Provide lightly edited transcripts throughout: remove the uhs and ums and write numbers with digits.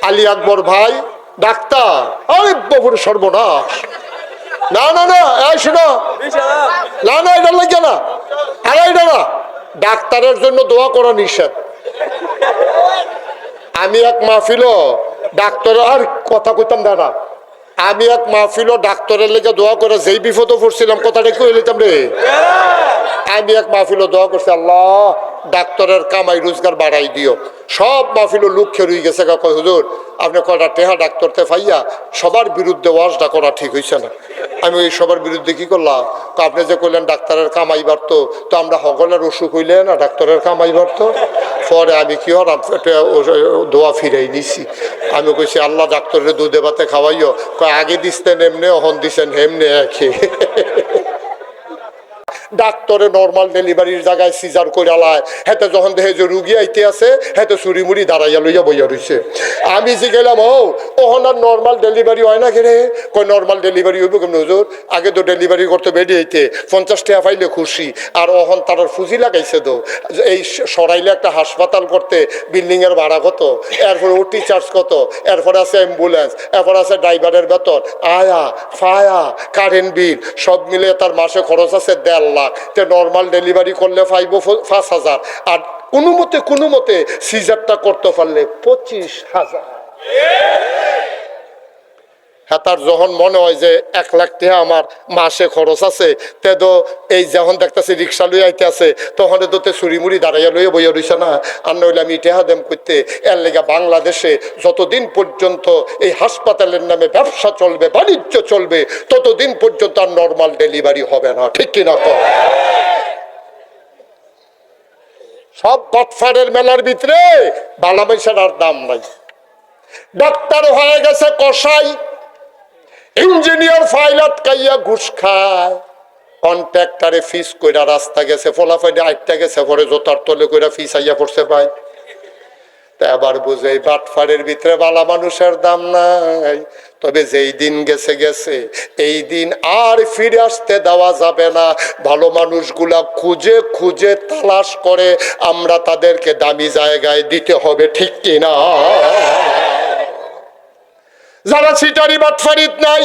আলী আকবর ভাই ডাক্তার। আরে বাবুর সর্বনাশ, না না না, এই শোনো, না না এটা লাগে না, আরে এটা না, ডাক্তারের জন্য দোয়া করা নিষেধ। আমি এক মাহফিল ডাক্তার আর কথা কইতাম না, আমি এক মাহফিল ডাক্তারের লেগে দোয়া করে যেই বিপদে পড়ছিলাম কথাটা কই লইতাম রে। আমি এক মাহফিল দোয়া করছি, আল্লাহ ডাক্তারের কামাই রোজগার বাড়াই দিও। সব মাহফিল লোক খেয়ে গেছে, কয় হুজুর আপনি কয়টা টেহা ডাক্তারতে ফাইয়া সবার বিরুদ্ধে ওয়াজটা করা ঠিক হয়েছে না। আমি ওই সবার বিরুদ্ধে কি করলাম, আপনি যে কইলেন ডাক্তারের কামাই বাড়তো, তো আমরা সকলের অসুখ হইলে না ডাক্তারের কামাই বাড়তো। পরে আমি কি হলাম, দোয়া ফিরাই নিছি। আমি কইছি আল্লাহ ডাক্তারের দুধে ভাতে খাওয়াইও, কয় আগে দিচ্ছেন এমনি, হন দিচ্ছেন হেমনে একই। ডাক্তারে নর্মাল ডেলিভারির জায়গায় সিজার করে আলায়, হেতে যখন দেখে যে রুগী আইতে আছে হেতে চুরি মুড়ি দাঁড়াইয়া লইয়া বইয়া রয়েছে। আমি যে গেলাম ও ওহন আর নর্মাল ডেলিভারি হয় না কেরে, কই নর্মাল ডেলিভারি হইব কেমন হুজুর, আগে তো ডেলিভারি করতে বেডি আইতে 50 টাকা পাইলে খুশি, আর ওহন তার ফুজি লাগাইছে তো এই সরাইলে একটা হাসপাতাল করতে বিল্ডিং এর ভাড়া কত, এরপরে ওটি চার্জ কত, এরপরে আছে অ্যাম্বুলেন্স, এরপর আছে ড্রাইভারের বেতন, আয়া ফায়া কারেন্ট বিল সব মিলে তার মাসে খরচ আছে 1.5 লাখ। নর্মাল ডেলিভারি করলে পাইব 5,000, আর কোনো মতে সিজারটা করতে পারলে 25,000। হ্যাঁ, তার যখন মনে হয় যে 1 লাখ টাকা আমার মাসে খরচ আছে, তে তো এই যখন দেখতেছে রিক্সা লই আইতে আছে, তখন তো তে চুরি মুড়ি দাঁড়াইয়া লইয়া বইয়া রইছে না। আর নইলে আমি টেহা দেম করতে, এর লেগে বাংলাদেশে যতদিন পর্যন্ত এই হাসপাতালের নামে ব্যবসা চলবে, বাণিজ্য চলবে, ততদিন পর্যন্ত আর নর্মাল ডেলিভারি হবে না, ঠিক কিনা কর? সব বাটফারের মেলার ভিতরে বালা পয়সার আর দাম নাই। ডাক্তার হয়ে গেছে কসাই, ইঞ্জিনিয়ার পাইলট কাইয়া ঘুষ খায়, কন্ট্রাক্টরে ফিস কইরা রাস্তা গেছে, ফলাফাইডে আইটা গেছে, পরে জোতার তলে কইরা ফিস আইয়া পড়ছে পাই। তা আবার বুঝে বাটফারের ভিতরে বালা মানুষের দাম নাই। তবে যেই দিন গেছে গেছে, এই দিন আর ফিরে আসতে দেওয়া যাবে না। ভালো মানুষগুলা খুঁজে খুঁজে তালাশ করে আমরা তাদেরকে দামি জায়গায় দিতে হবে, ঠিক কিনা? যারা সিটারি বাটফারিত নাই,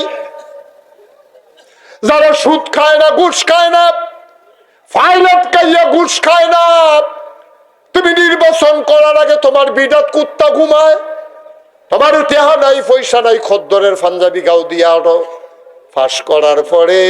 যারা সুদ খায় না, ঘুষ খায় না, পাইলট কাইয়া ঘুষ খায় না, তুমি নির্বাচন করার আগে তোমার বিডাত কুত্তা ঘুমায়, তোমার টেহা নাই পয়সা নাই, খদ্দরের পাঞ্জাবি গাও দিয়া আনো, ফাঁস করার পরে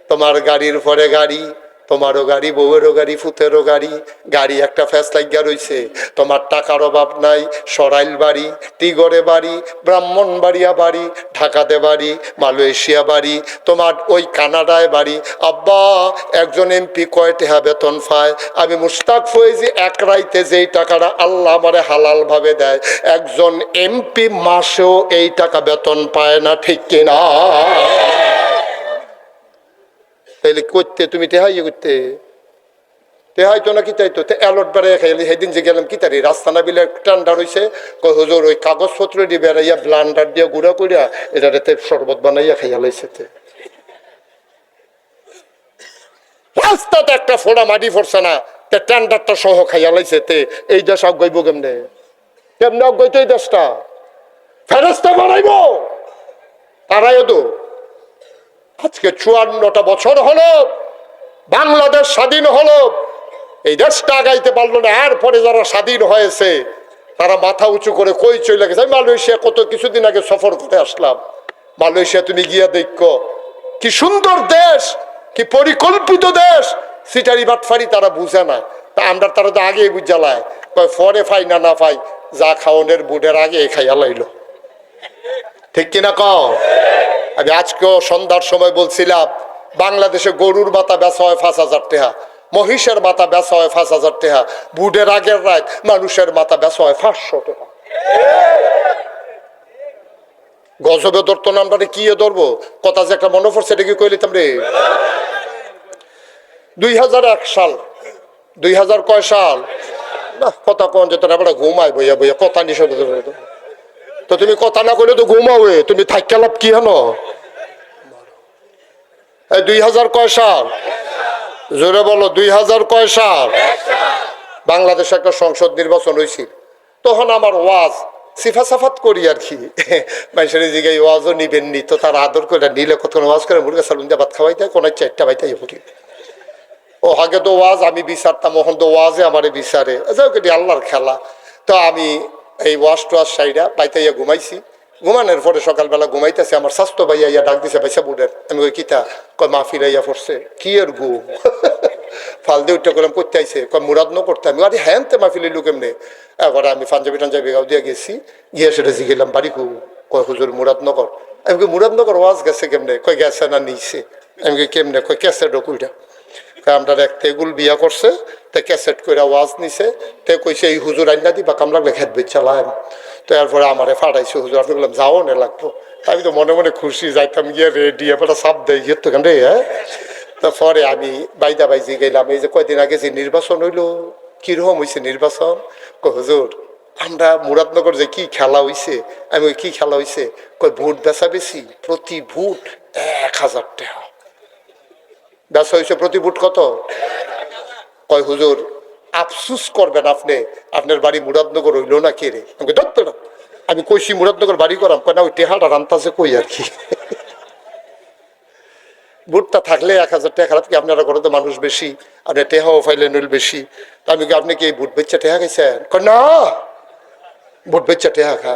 তোমার গাড়ির পরে গাড়ি, তোমারও গাড়ি, বউয়েরও গাড়ি, ফুতেরও গাড়ি, গাড়ি একটা ফ্যাস লাগিয়া রয়েছে। তোমার টাকার অভাব নাই, সরাইল বাড়ি, টিগরে বাড়ি, ব্রাহ্মণবাড়িয়া বাড়ি, ঢাকাতে বাড়ি, মালয়েশিয়া বাড়ি, তোমার ওই কানাডায় বাড়ি। আব্বা একজন এমপি কয় টাকা বেতন পায়? আমি মুশতাক ফয়েজি এক রাইতে যেই টাকাটা আল্লাহ আমারে হালাল ভাবে দেয়, একজন এমপি মাসেও এই টাকা বেতন পায় না, ঠিক কিনা? তাইলে করতে তুমি টেহাই করতে টেহাই তো না, কি চাইতো অ্যালট বেড়াই খাইলি। সেদিন যে গেলাম কি তারি রাস্তানা বিলে ঠান্ডা রয়েছে, কই হুজুর ওই কাগজপত্র দিয়ে বেড়াইয়া ব্লান্ডার দিয়ে গুঁড়া করিয়া এটাতে শরবত বানাইয়া খাইয়া লাইছে। রাস্তাতে একটা ফোড়া মাটি পড়ছে না, তে টেন্ডারটা সহ খাইয়া লাইছে। তে এই দেশ অজ্ঞাইব কেমনে? কেমনে অজ্ঞাইতো এই দেশটা? ফেরেস্তা বানাইব তারাই তো। আজকে 54টা বছর হলো বাংলাদেশ স্বাধীন হলো, এই দেশটা আগাইতে পারলো না। এরপরে যারা স্বাধীন হয়েছে তারা মাথা উঁচু করে কই চলে গেছে। মালয়েশিয়া কত কিছুদিন আগে সফর করে আসলাম। মালয়েশিয়া তুমি গিয়া দেখো কি সুন্দর দেশ, কি পরিকল্পিত দেশ। সিটারি বাটফারি তারা বুঝে না, তা আমরা তারা তো আগে বুঝালায়, পরে ফাই না না ফাই, যা খাওয়ানোর বুডের আগে খাইয়া লাইলো, ঠিক কিনা কও? আমি আজকেও সন্ধ্যার সময় বলছিলাম, বাংলাদেশে গরুর মাথা বেচা হয় 5,000 টাকা, মহিষের মাথা বেচা হয় 5,000 টাকা, বুডের আগের রাত মানুষের মাথা বেচা হয় 500 টাকা। গজবে ধরতো না, আমরা কি ধরবো? কথা যে একটা মনে পড়ছে, এটা কি কইলিতাম রে? 2001 সাল, 2000 কয় সাল না, কথা কন যেত না, আমরা ঘুমাই বইয়া বইয়া কথা নিষেধ। তো তুমি কথা না কইলে তো ঘুমাওয়ে, তুমি থাইকা লাভ কি হলো? 2000 কয় সাল? জোরে বলো, 2000 কয় সাল? বাংলাদেশে একটা সংসদ নির্বাচন হয়েছিল। তখন আমার ওয়াজ সিফা সাফাত করি আর কি। মানুষের জিগাই ওয়াজও নিবেন নি, তো তার আদর করে নিলে কতক্ষণ ওয়াজ করে মুরগা সালুন দিয়ে ভাত খাওয়াই দেয়, কোনো 4টা বাইতে পড়ি। ও আগে তো ওয়াজ আমি বিচারতাম, ওখান তো ওয়াজে আমার বিচারে, আল্লাহর খেলা। তো আমি এই ওয়াজ টোয়াজ সাইডা বাইতে ঘুমাইছি। ঘুমানোর পরে সকালবেলা ঘুমাইতেছে, আমার স্বাস্থ্য ভাইয়া ইয়া ডাক দিছে, ভাইসা বুড়ের। আমি ওই কিতা কয় মাহফিল ইয়া পড়ছে, কি এর ঘুম ফাল দিয়ে উঠতে করলাম, করতে আইসে কয় মুরাদ ন করতে। আমি আরে হ্যাঁ তে মাহফিলে লুক এমনি। এবার আমি পাঞ্জাবি টাঞ্জাবি গাও দিয়ে গেছি, গিয়ে সেটা জিগেলাম বাড়ি কু, কয় হুজুর মুরাদনগর। আমি কই মুরাদনগর ওয়াজ গেছে কেমনে, কয় গেছে না নিছে। আমি কই কেমনে, কয় ক্যাসেট কুইটা। আমরা এক তেগুল বিয়া করছে, তে ক্যাসেট করে ওয়াজ নিছে, তে কইছে এই হুজুর আইনা দিবা কামলা খেত বেচ চালায়। তো এরপরে আমারে ফাটাইছে হুজুর, আপনি বললাম যাও না লাগবো। আমি তো মনে মনে খুশি, যাইতাম গিয়ে রেডি এবার সাপ দেয় গিয়ে তো কেন রে। হ্যাঁ, তো পরে আমি বাইদা বাইজি গেলাম, এই যে কয়দিন আগে যে নির্বাচন হইলো, কিরকম হয়েছে নির্বাচন। হুজুর আমরা মুরাদনগর যে কি খেলা হইছে। আমি ওই কি খেলা হইছে, কয় ভোট বেচা বেশি, প্রতি ভোট 1000 টাকা বেচা হয়েছে। প্রতি ভোট কত? কয় হুজুর আফসুস করবেন আপনি, আপনার বাড়ি মুরাদনগর হইলো না কে রে। আমি দত্ত না, আমি কইছি মুরাদনগর বাড়ি করাম, কয় না ওই টেহাটা রান্তাছে কই আর কি। ভোটটা থাকলে 1000 টাকা খারাপ কি, আপনারা ঘরে তো মানুষ বেশি, আপনি টেহাও ফাইলে নইল বেশি। তো আমি কি আপনি কি এই ভোট বেচা টেহা খাইছেন? কয় না ভোট বেচা টেহা খা।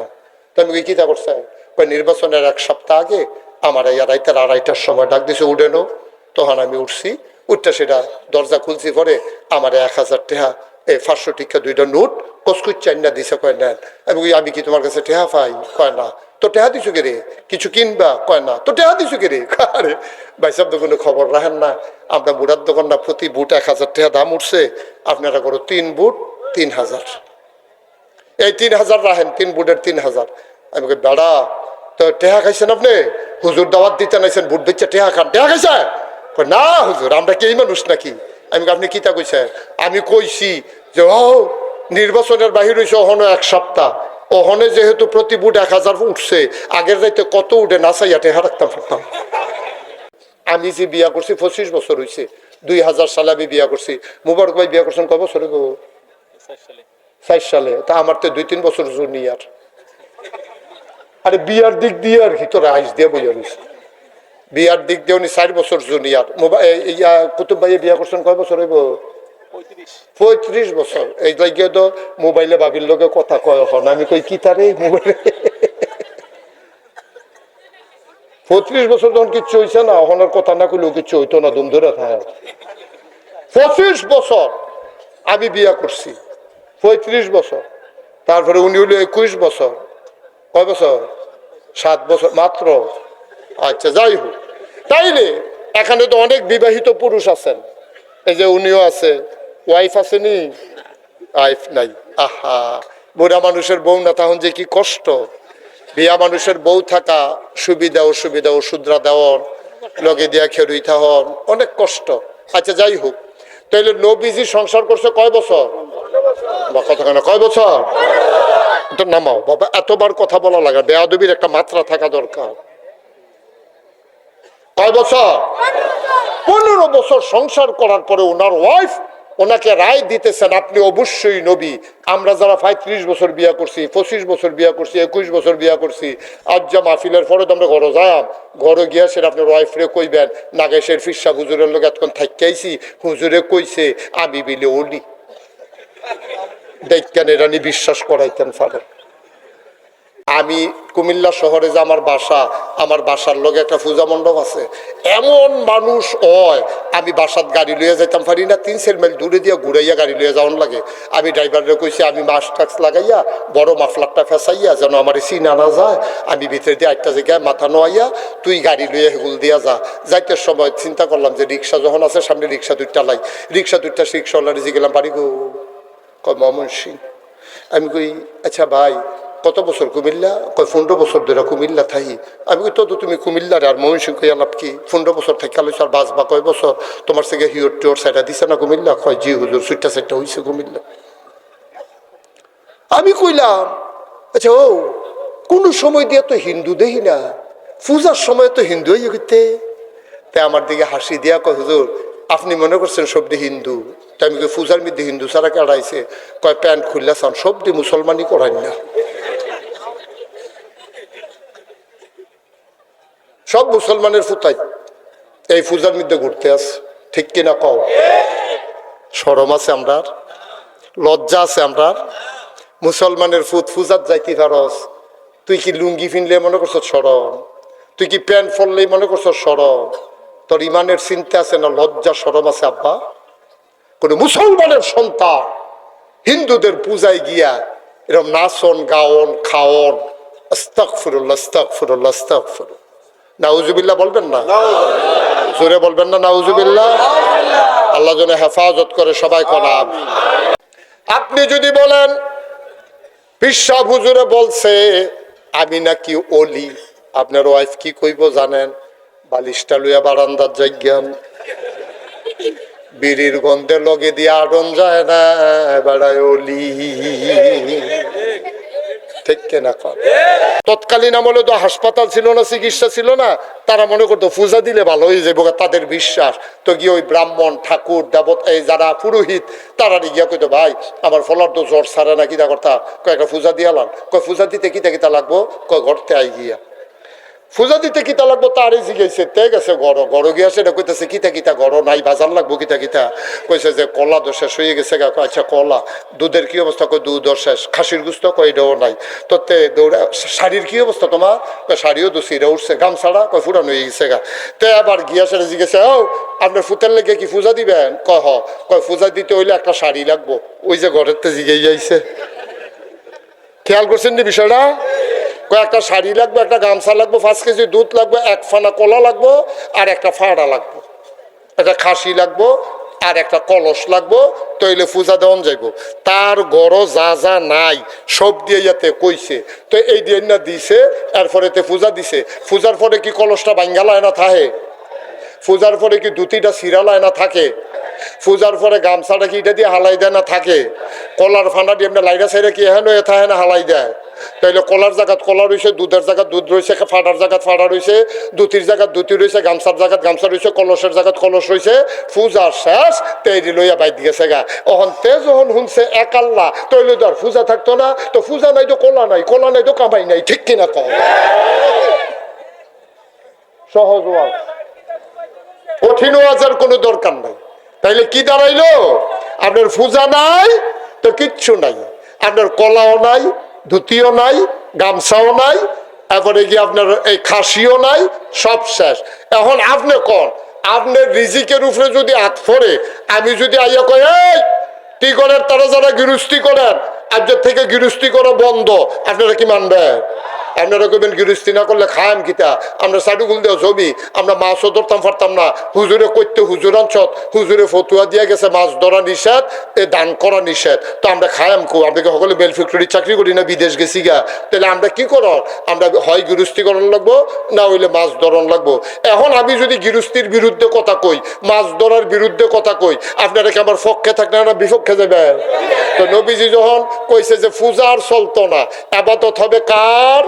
তো আমি কি তা করছেন? কয় নির্বাচনের 1 সপ্তাহ আগে আমার এই রাইতের 2:30টার সময় ডাক দিছে উঠেনো। তখন আমি উঠছি, উঠটা সেটা দরজা খুলছি, পরে আমার 1000 টাকা এই 500 টিকা 2টা নোট কসকুচ চাইনা দিছে। কয় নেন। আমি কি তোমার কাছে টেহা পাই? কয় না। তো টেহা দিছো কে রে? কিছু কিনবা? কয় না। তো টেহা দিছো কে রে? আরে ভাই সাহেব তো কোনো খবর রাখেন না, আমরা বুড়ার দোকান না, প্রতি বুট 1000 টাকা দাম উঠছে, আপনারা করো 3 বুট 3000, এই 3000 রাখেন, 3 বুটের 3000। আমি কই বেড়া তো টেহা খাইছেন আপনি? হুজুর দাওয়াত দিতে নাইছেন, বুট বেচা টেহা খান, টেহা খাইছে? না হুজুর আমরা কি এই মানুষ নাকি। আমি আপনি কিতা কইছেন? আমি কইছি যে ও নির্বাচনের বাহির হয়েছে ওখানে 1 সপ্তাহ, ওখানে যেহেতু প্রতি বুট 1000 উঠছে, আগের রাইতে কত উঠে নাচাইয়া টেহা রাখতাম পারতাম। আমি যে বিয়া করছি 25 বছর হয়েছে, 2000 সালে আমি বিয়া করছি। মুবারক ভাই বিয়া করছেন কয় বছরে গো? 4 সালে। তা আমার তো 2-3 বছর জুনিয়র। আরে বিয়ার দিক দিয়ে আর কি তোরা আইস দিয়ে বইয়া রয়েছে, বিয়ার দিক দিয়ে উনি 4 বছর জুনিয়র। কুতুব ভাইয়ে বিয়া করছেন কয় বছর হইব? 35 বছর। এই লাগিয়ে তো মোবাইলে ভাবির লোকে কথা কয় এখন। আমি কই কি তারে মোবাইলে 35 বছর যখন কিচ্ছু হয়েছে না, ওখানের কথা না কইলেও কিচ্ছু হইতো না, দুম ধরে থাকে। 25 বছর আমি বিয়া করছি, 35 বছর। তারপরে উনি হইল 21 বছর। কয় বছর? 7 বছর মাত্র। আচ্ছা যাই হোক, তাইলে এখানে তো অনেক বিবাহিত পুরুষ আছেন, এই যে উনিও আছে, ওয়াইফ আসেনি? ওয়াইফ নাই। আহা, বুড়া মানুষের বউ না তখন যে কি কষ্ট। বিয়া মানুষের বউ থাকা সুবিধা অসুবিধা, ওষুধরা দেওয়ার লগে দিয়া খেরুই থাহন, অনেক কষ্ট। আচ্ছা যাই হোক, তাইলে নবীজি সংসার করছে কয় বছর? বা কথা কেন কয় বছর? তো নামাও বাবা, এতবার কথা বলা লাগে, বেয়াদবির একটা মাত্রা থাকা দরকার। কয় বছর? 15 বছর সংসার করার পরে ওনার ওয়াইফ ওনাকে রায় দিতেছেন আপনি অবশ্যই নবী। আমরা যারা 35 বছর বিয়া করছি, 25 বছর বিয়া করছি, 21 বছর বিয়া করছি, আজ যা মাহফিলের পরে তো আমরা ঘরে যাম, ঘরে গিয়া সেটা আপনার ওয়াইফরে কইবেন নাগেশের ফিরসা হুজুরের লোক এতক্ষণ থাকাইছি, হুজুরে কইছে আমি বিলে ওলি দেখেন, এটা নিয়ে বিশ্বাস করাইতেন পারেন। আমি কুমিল্লা শহরে যে আমার বাসা, আমার বাসার লগে একটা পূজা মণ্ডপ আছে, এমন মানুষ হয় আমি বাসাত গাড়ি লইয়া যাইতাম পারি না, 3-4 মাইল দূরে দিয়ে ঘুরাইয়া গাড়ি লইয়া যাওয়ান লাগে। আমি ড্রাইভারে কইছি আমি মাস্ক টাক্স লাগাইয়া বড় মাফলারটা ফেসাইয়া যেন আমার চিনা না যায়, আমি ভিতরে দিয়ে একটা জায়গায় মাথা নোয়াইয়া তুই গাড়ি লইয়া হেগুল দিয়া যা। যাইতে সময় চিন্তা করলাম যে রিক্সা যখন আছে সামনে রিক্সা 2টা লাই, রিক্সা 2টা রিক্সাওয়ালারে যে গেলাম বাড়ি গো, কয় ময়মনসিং। আমি কই আচ্ছা ভাই কত বছর কুমিল্লা? কয় 15 বছর ধরে কুমিল্লা থাই। আমি কই তো তুমি কুমিল্লার আর ময়মনসিংহ আলাপ কি? 15 বছর থেকে আলো আর বাস বা কয় বছর তোমার থেকে হিওর টিওর সাইডা দিছে না কুমিল্লা? কয় জি হুজুর, 6টা 7টা হয়েছে কুমিল্লা। আমি কইলাম আচ্ছা ও কোন সময় দিয়ে তো হিন্দু দেখি না, পূজার সময় তো হিন্দু হয়ে গেতে। তাই আমার দিকে হাসি দিয়া কয় হুজুর আপনি মনে করছেন সবদি হিন্দু? তাই আমি কই পূজার মধ্যে হিন্দু ছাড়া কেড়াইছে? কয় প্যান্ট খুললা চান, সবদি মুসলমানই করাই না। সব মুসলমানের ফুতাই এই পূজার মধ্যে ঘুরতে আছে, ঠিক কিনা কও? শরম আছে আমরার, লজ্জা আছে আমরার? মুসলমানের পূজার যাইতে পারস, তুই কি লুঙ্গি ফিনলে মনে করছ শরম? তুই কি প্যান্ট পরলেই মনে করছ শরম? তোর ইমানের চিন্তা আছে না লজ্জা শরম আছে? আব্বা, কোন মুসলমানের সন্তান হিন্দুদের পূজায় গিয়া এরকম নাচন গাওন খাওন, আস্তাগফিরুল্লাহ আস্তাগফিরুল্লাহ আস্তাগফিরুল্লাহ, নাউজুবিল্লাহ বলবেন না? জোরে বলবেন না নাউজুবিল্লাহ? আল্লাহ যেন হেফাজত করে, সবাই কনাম। আপনি যদি বলেন পিসা হুজুরে বলছে আমি নাকি ওলি, আপনার ওয়াইফ কি কইব জানেন? বালিশটা লইয়া বারান্দার জায়গান, বিড়ির গন্ধে লগে দিয়ে আডন যায় না, বেড়ায় ওলি, ঠিক কেনা কর? তৎকালীন আমলে তো হাসপাতাল ছিল না, চিকিৎসা ছিল না, তারা মনে করতো পূজা দিলে ভালো হয়ে যাবো, তাদের বিশ্বাস। তো গিয়ে ওই ব্রাহ্মণ ঠাকুর দেবতা এই যারা পুরোহিত তারা গিয়া কইতো ভাই আমার ফলার তো জ্বর সারে না, কিতা করতা? কয়েকটা পূজা দিয়ে আলাম। কয় পূজা দিতে কিতা কিতা লাগবো? কয় ঘরতে আই গিয়া পূজা দিতে কিতা লাগবো তারই জিজ্ঞাসা। তে গেছে গড় গড় গিয়া সেটা কইতেছে কিতা কিতা গড় নাই, বাজার লাগবো কিতা কিতা? কইছে যে কলা তো শেষ হয়ে গেছে গা। আচ্ছা কলা, দুধের কি অবস্থা? কই দুধ শেষ। খাসির গুস্ত? কই এটাও নাই। তো তে দৌড়া শাড়ির কি অবস্থা তোমার? কয় শাড়িও তো সিরা উঠছে, গামছাড়া কয় ফুরানো হয়ে গেছে গা। তে আবার গিয়া সেটা জিজ্ঞাসা, ও আপনার ফুতের লেগে কি পূজা দিবেন? কয় হ। কয় পূজা দিতে হইলে একটা শাড়ি লাগবো। ওই যে ঘরের তে জিগে যাইছে, খেয়াল করছেন নি বিষয়টা? একটা শাড়ি লাগবে, একটা গামছা লাগবে, 5 কেজি দুধ লাগবে, 1 ফানা কলা লাগবো, আর একটা ফাড়া লাগবো, একটা খাসি লাগবো, আর একটা কলস লাগবো। তইলে পূজা দেওয়ান যাইব। তার গড় যা যা নাই সব দিয়ে যাতে কইছে, তো এই দিয়ে না দিছে। এরপরে পূজা দিছে। পূজার পরে কি কলসটা ভাঙ্গালায় না থাকে? পূজার পরে কি ধুতিটা সিরালায় না থাকে? পূজার পরে গামছাটা কি এটা দিয়ে হালাই দেয় না থাকে? কলার ফান্ডা দিয়ে এমনি লাইরা সাইরা কি এহেন হয়ে থাকে না হালাই দেয়? তাইলে কলার জায়গাত কলা রয়েছে, দুধের জায়গাত দুধ রয়েছে, ফাটার জায়গাত ফাটা রয়েছে, ধুতির জায়গাত ধুতি রয়েছে, গামছার জায়গাত গামছা রয়েছে, কলসের জায়গাত কলস রয়েছে। পূজা শেষ, তেইরি লইয়া বাইর গেছে গা। অহন তে যখন শুনছে এক আল্লাহ, তৈলে তো আর পূজা থাকতো না। তো পূজা নাই তো কলা নাই, কলা নাই তো কামাই নাই, ঠিক কিনা কম? সহজ ওয়াজ, কঠিন ওয়াজের কোনো দরকার নাই। তাইলে কি দাঁড়াইলো? আপনার পূজা নাই তো কিচ্ছু নাই, আপনার কলাও নাই, ধুতিও নাই, গামছাও নাই, এরপরে কি আপনার এই খাসিও নাই, সব শেষ। এখন আপনি কোন আপনার রিজিকের উপরে যদি হাত পড়ে, আমি যদি আইয়া কই এই কি করেন তারা যারা গৃহস্থী করেন, আজকের থেকে গৃহস্থী করা বন্ধ, আপনারা কি মানবেন? আপনারা কইবেন গৃহস্থী না করলে খায়াম কিতা? আমরা সাডুগুল দেওয়া ছবি, আমরা মাছও ধরতাম পারতাম না। হুজুরে করতে হুজুর অঞ্চত, হুজুরে ফতুয়া দিয়া গেছে মাছ ধরা নিষেধ, এ দান করা নিষেধ। তো আমরা খায়াম কো? আমরা কি সকলে বেল ফ্যাক্টরির চাকরি করি না, বিদেশ গেছি গা? তাহলে আমরা কি করো? আমরা হয় গৃহস্থীকরণ লাগবো, না হইলে মাছ ধরন লাগবো। এখন আমি যদি গৃহস্থীর বিরুদ্ধে কথা কই, মাছ ধরার বিরুদ্ধে কথা কই, আপনারা কি আমার পক্ষে থাকলে না বিপক্ষে যাবে? তো নবীজি যখন কইছে যে পূজা আর চলতো না, আবাদত হবে কার?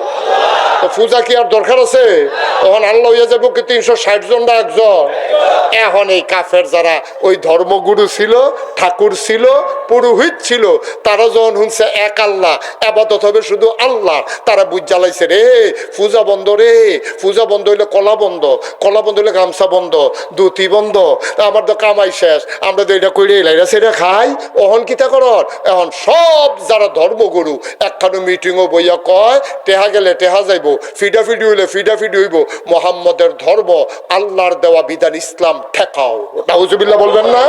তো পূজা কি আর দরকার আছে? তখন আল্লাহ হইয়া যাবো কি 360 জন না একজন? এখন এই কাফের যারা ওই ধর্মগুরু ছিল, ঠাকুর ছিল, পুরোহিত ছিল, তারা যখন শুনছে এক আল্লাহ, আবাদত হবে শুধু আল্লাহ, তারা বুঝ জ্বালাইছে রে পূজা বন্ধ, রে পূজা বন্ধ হইলে কলা বন্ধ, কলা বন্ধ হইলে গামছা বন্ধ, ধুতি বন্ধ, আমার তো কামাই শেষ, আমরা তো এটা কইরে লাইরা সেটা খাই। অহন কিতা করর? এখন সব যারা ধর্মগুরু একখানো মিটিংও বইয়া কয় টেহা গেলে টেহা যাইব, ফিডাফিডি হইলে ফিডাফিডি হইব, মোহাম্মদের ধর্ম আল্লাহর দেওয়া বিধান ইসলাম ঠেকাও। নাউজুবিল্লাহ বলবেন না?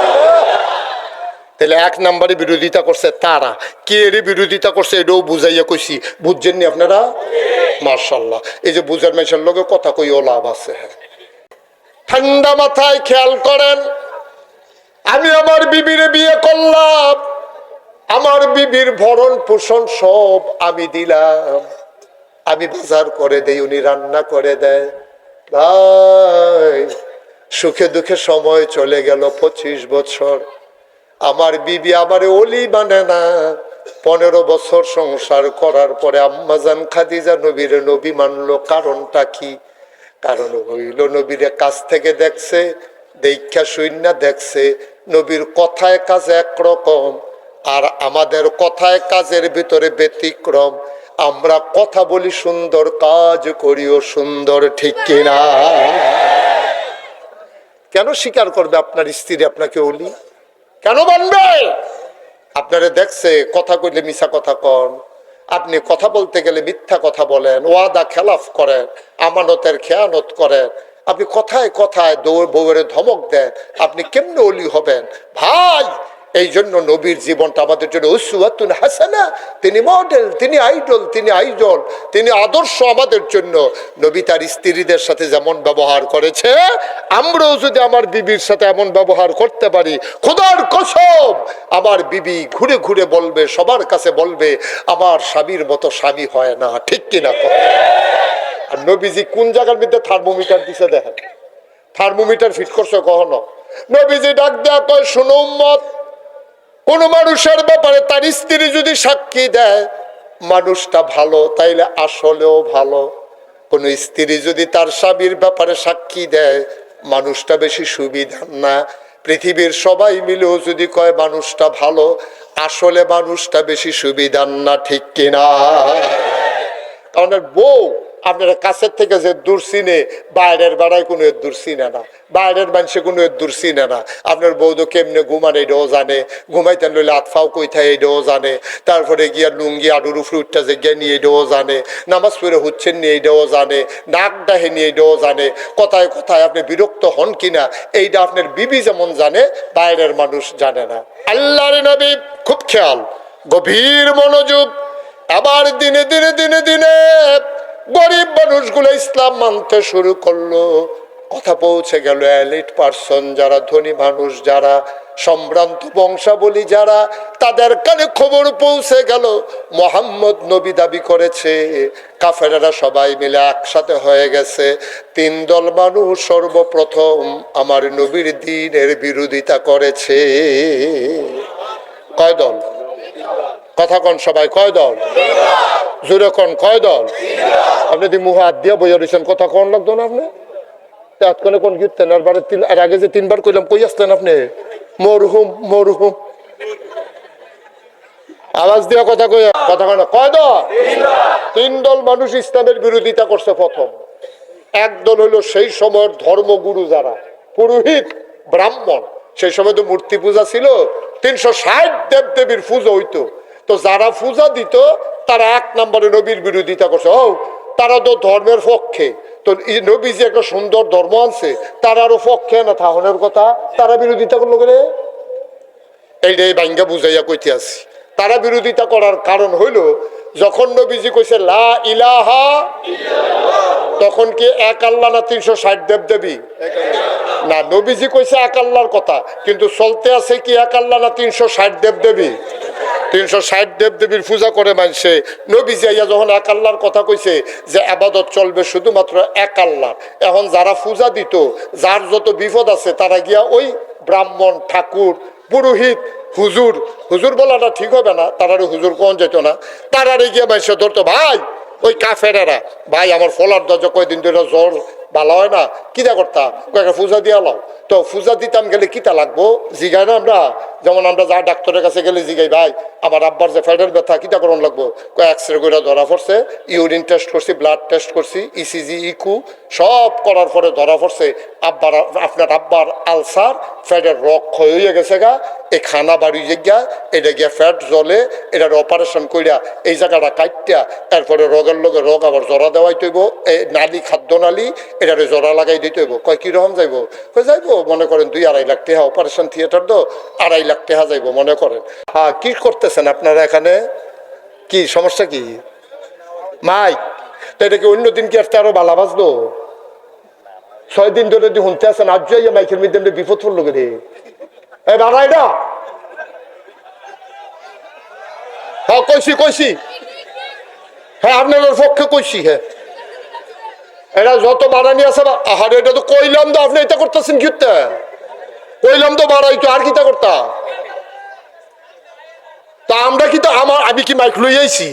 তাহলে 1 নম্বরে বিরোধিতা করছে তারা। কে এর বিরোধিতা করছে এটাও বুঝাইয়া কইছি, বুঝছেননি আপনারা? মাশাআল্লাহ, এই যে বুঝার মানুষের লগে কথা কইও লাভ আছে। ঠান্ডা মাথায় খেয়াল করেন, আমি আমার বিবিরে বিয়ে করলাম, আমার বিবির ভরণ পোষণ সব আমি দিলাম, আমি বাজার করে দেই, উনি রান্না করে দেয়। ভাই সুখে দুঃখে সময় চলে গেল 25 বছর, আমার বিবি আমারে ওলি মানে না। 15 বছর সংসার করার পরে আম্মাজান খাদিজা নবীরে নবী মানলো। কারণটা কি? কারণ হইল নবীরে কাছ থেকে দেখছে, দেখা শুইনা দেখছে, নবীর কথায় কাজে একরকম, আর আমাদের কথায় কাজের ভিতরে ব্যতিক্রম। আমরা কথা বলি সুন্দর, কাজ করিও সুন্দর, ঠিক কিনা? কেন স্বীকার করবে আপনার স্ত্রী আপনাকে ওলি? কেন মানবে? আপনারা দেখছে কথা কইলে মিছা কথা কন, আপনি কথা বলতে গেলে মিথ্যা কথা বলেন, ওয়াদা খেলাফ করেন, আমানতের খেয়ানত করেন, আপনি কথায় কথায় দৌড় বউরে ধমক দেন, আপনি কেমনে ওলি হবেন ভাই? এই জন্য নবীর জীবনটা আমাদের জন্য উসওয়াতুন হাসানা, তিনি মডেল, তিনি আইডল, তিনি আদর্শ আমাদের জন্য। নবী তার স্ত্রীদের সাথে যেমন ব্যবহার করেছে, আমরাও যদি আমার বিবির সাথে এমন ব্যবহার করতে পারি, খোদার কসম আমার বিবি ঘুরে ঘুরে বলবে, সবার কাছে বলবে, আমার স্বামীর মতো স্বামী হয় না, ঠিক কিনা? আর নবীজি কোন জায়গার মধ্যে থার্মোমিটার দিছে দেখেন, থার্মোমিটার ফিট করছে কখনো? নবীজি ডাক দেয়া কয়, শোনো উম্মত, কোন মানুষের ব্যাপারে তার স্ত্রী যদি সাক্ষী দেয় মানুষটা ভালো, তাইলে আসলেও ভালো। কোন স্ত্রী যদি তার স্বামীর ব্যাপারে সাক্ষী দেয় মানুষটা বেশি সুবিধার না। পৃথিবীর সবাই মিলেও যদি কয় মানুষটা ভালো, আসলে মানুষটা বেশি সুবিধার না, ঠিক কিনা? কারণ বউ আপনার কাছের থেকে যে দূর চিনে, বাইরের বেড়ায় কোনো দূর চিনে না, বাইরের মানুষে কোনো দূর চিনে না। আপনার বউ তো কেমনে ঘুমান এটাও জানে, ঘুমাইতে লইলে আতফাও কইথায় এটাও জানে, তারপরে গিয়া লুঙ্গি আডুর ফ্রুটটা যে জ্ঞানী এটাও জানে, নামাজ পড়ে হচ্ছেন নিয়ে এটাও জানে, নাক ডাহে নিয়ে এটাও জানে, কথায় কথায় আপনি বিরক্ত হন কিনা এইটা আপনার বিবি যেমন জানে, বাইরের মানুষ জানে না। আল্লাহর নবী খুব খেয়াল, গভীর মনোযোগ। আবার দিনে দিনে দিনে দিনে গরিব মানুষগুলো ইসলাম মানতে শুরু করলো, কথা পৌঁছে গেল এলিট পার্সন যারা, ধনী মানুষ যারা, সম্ভ্রান্ত বংশাবলী যারা, তাদের কানে খবর পৌঁছে গেল মোহাম্মদ নবী দাবি করেছে, কাফেরেরা সবাই মিলে একসাথে হয়ে গেছে, 3 দল মানুষ সর্বপ্রথম আমার নবীর দ্বীনের বিরোধিতা করেছে। কয় দল? কথা কন সবাই, কয় দল? জোরে কন, কয় দল? আপনি দি মুখ হাত দিয়া বইয়া রয়েছেন, কথা কন লাগতো না আপনি? এতক্ষণে কোন গীততেন? আর আগে যে 3 বার কইলাম, কই আসতেন আপনি? মরহুম মরহুম আওয়াজ দিয়া কথা কই, কথা কয় না, কয় দল? 3 দল মানুষ ইসলামের বিরোধিতা করছে। প্রথম এক দল হইলো সেই সময়ের ধর্মগুরু যারা, পুরোহিত ব্রাহ্মণ। সেই সময় তো মূর্তি পূজা ছিল, 360 দেবদেবীর পুজো হইতো। তো যারা পূজা দিত তারা 1 নম্বরে নবীর বিরোধিতা করছে। ও তারা তো ধর্মের পক্ষে, তো নবী যে একটা সুন্দর ধর্ম আনছে তার আরো পক্ষে না থাহনের কথা, তারা বিরোধিতা করলো করে। এইটাই বাঙ্গা বুঝাইয়া কইতে আছি। তারা বিরোধিতা করার কারণ হইল, যখন নবীজি কইছে লা ইলাহা, তখন কি এক আল্লাহ না 360 দেবদেবী? না, নবীজি কইছে এক আল্লাহর কথা, কিন্তু চলতে আছে কি এক আল্লাহ না 360 দেবদেবী? 360 দেবদেবীর পূজা করে মানছে। নবীজি আইয়া যখন এক আল্লাহর কথা কইছে যে আবাদত চলবে শুধুমাত্র এক আল্লাহ, এখন যারা পূজা দিত, যার যত বিপদ আছে, তারা গিয়া ওই ব্রাহ্মণ, ঠাকুর, পুরোহিত, হুজুর, হুজুর বলাটা ঠিক হবে না, তারারে হুজুর কোন যেত না, তারারে গিয়া মাইসে ধরতো, ভাই ওই কাফেরেরা, ভাই আমার ফলার দরজা কয়দিন ধরে জ্বর ভালো হয় না, কিতা করতা? কয়েকটা পূজা দিয়া লাও। তো পূজা দিতাম গেলে কিতা লাগবো জিগাই না আমরা, যেমন আমরা যা ডাক্তারের কাছে গেলে জিগাই, ভাই আমার আব্বার যে ফ্যাটের ব্যথা, কিতা করণ লাগবো? এক্সরে করে ধরা পড়ছে, ইউরিন টেস্ট করছি, ব্লাড টেস্ট করছি, ইসিজি, ইকু সব করার পরে ধরা পড়ছে আপনার আব্বার আলসার, ফ্যাটের রক ক্ষয় হয়ে গেছে গা, এই খানা বাড়ি গিয়া এটা গিয়া ফ্যাট জ্বলে, এটার অপারেশন কইরা এই জায়গাটা কাটটা, এরপরে রোগের লগে রোগ আবার জরা দেওয়াই তৈব, এই নালী, খাদ্য নালী, এটারে জরা লাগাই দিতে হইব। কয় কিরকম যাইব? কয় যাইবো মনে করেন 2-2.5 লাখ টাকা, অপারেশন থিয়েটার তো 2.5 লাখ টাকা যাইব মনে করেন। হ্যাঁ, কি করতেছেন আপনারা এখানে? কি সমস্যা? কি মাইক? তো এটা কি অন্যদিন কি আসতে আরো ভালো বাজলো? 6 দিন ধরে যদি শুনতে আসেন, আজ যাইয়া মাইকের মধ্যে বিপদ পড়লো রে। এই বাড়াই না, হ্যাঁ কইছি, হ্যাঁ আপনাদের পক্ষে কইছি। হ্যাঁ, এটা যত বাড়ানি আছে, আহারে এটা তো কইলাম তো, আপনি এটা করতেছেন কিতে? কইলাম তো বাড়াইতো, আর কিতা করতা? তা আমরা কি, তো আমি কি মাইক লই আইছি?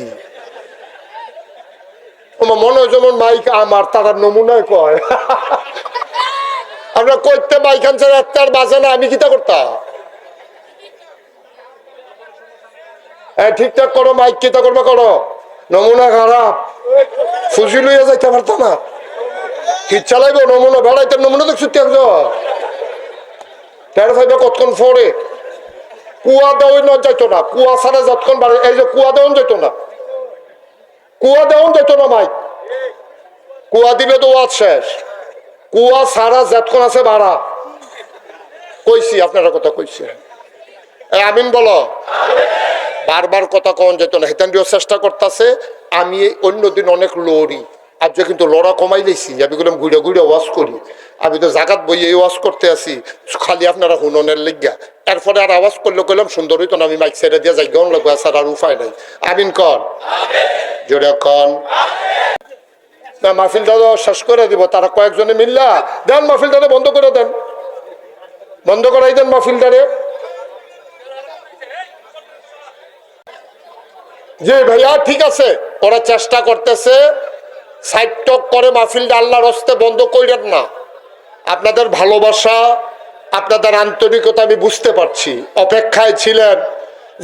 আমার মনে হয় যেমন মাইক আমার, তারা নমুনায় কয় আমরা কইতে মাইক আনছে, একটার বাজে না, আমি কিতা করতা? ঠিকঠাক করো, মাইক কিতা করবে করো। নমুনা খারাপ, ফুসি লইয়া যাইতে পারত না, কি চালাইব নমুনা বেড়াইতে নমুনা দেখছি টের ফাইবে কতক্ষণ পরে কুয়া দেওয়া না যাইতো না, কুয়া ছাড়া যতক্ষণ বাড়ে এই যে কুয়া দেওয়া যাইতো না, কুয়া দেওয়া যাইতো না মাইক, কুয়া দিলে তো ওয়াজ শেষ, কুয়া ছাড়া যতক্ষণ আছে ভাড়া কইছি আপনারা কথা কইছি আমিন বলো বারবার কথা কন যেত না হেতান্ডিও চেষ্টা করতেছে আমি অন্যদিন অনেক লড়ি আজ কিন্তু লড়া কমাই দিয়েছি আমি বললাম ঘুরে ঘুরে ওয়াজ করি আমি তো জাগাত বই এই ওয়াজ করতে আসি খালি আপনারা হুননের লিগা এরপরে আর আওয়াজ করলে কইলাম সুন্দর হইতো না আমি মাইক ছেড়ে দিয়ে যাই গন লাগবো আসার আর উপায় নাই আমিন কন জোরে কন না মাহফিলটা শেষ করে দিব তারা কয়েকজনে মিল্লা দেন মাহফিলটারে বন্ধ করে দেন বন্ধ করাই দেন মাহফিলটারে জি ভাইয়া ঠিক আছে ওরা চেষ্টা করতেছে সাইড টক করে মাহফিলটা আল্লাহর হস্তে বন্ধ কইরেন না আপনাদের ভালোবাসা আপনাদের আন্তরিকতা আমি বুঝতে পারছি অপেক্ষায় ছিলেন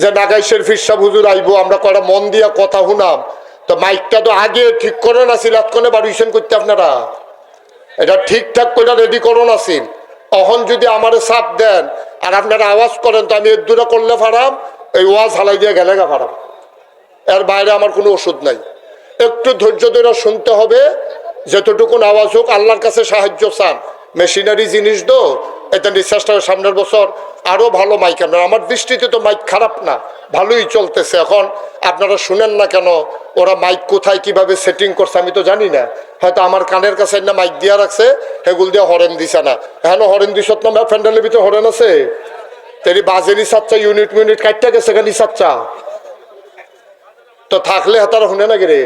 যে নাগাইশের ফিরসা হুজুর আইবো আমরা কয়টা মন দিয়া কথা শুনাম তো মাইকটা তো আগে ঠিক করে না ছিল এতক্ষণে বাড়িছেন করতে আপনারা এটা ঠিকঠাক করে রেডি করুন আসিল তখন যদি আমারে চাপ দেন আর আপনারা আওয়াজ করেন তো আমি এর দূরে করলে ফারাম এই ওয়াজ হালাই দিয়ে গেলে গা ফারাম এর বাইরে আমার কোনো ওষুধ নাই একটু ধৈর্য ধরে শুনতে হবে যতটুকুন আওয়াজ হোক আল্লাহর কাছে সাহায্য চান মেশিনারি জিনিস তো এটা নিঃশ্বাসটা সামনের বছর আরো ভালো মাইক আনবেন আমার দৃষ্টিতে তো মাইক খারাপ না ভালোই চলতেছে এখন আপনারা শুনেন না কেন ওরা মাইক কোথায় কিভাবে সেটিং করছে আমি তো জানি না হয়তো আমার কানের কাছে না মাইক দিয়া রাখছে সেগুলো দিয়ে হরেন দিছে না এখন হরেন দিছত না প্যান্ডেলের ভিতরে হরেন আছে তেরি বাজেরি সাচ্চা ইউনিট মিউনিট কাটতে গেছে খালি সাচ্চা তো থাকলে তারা শুনে না রে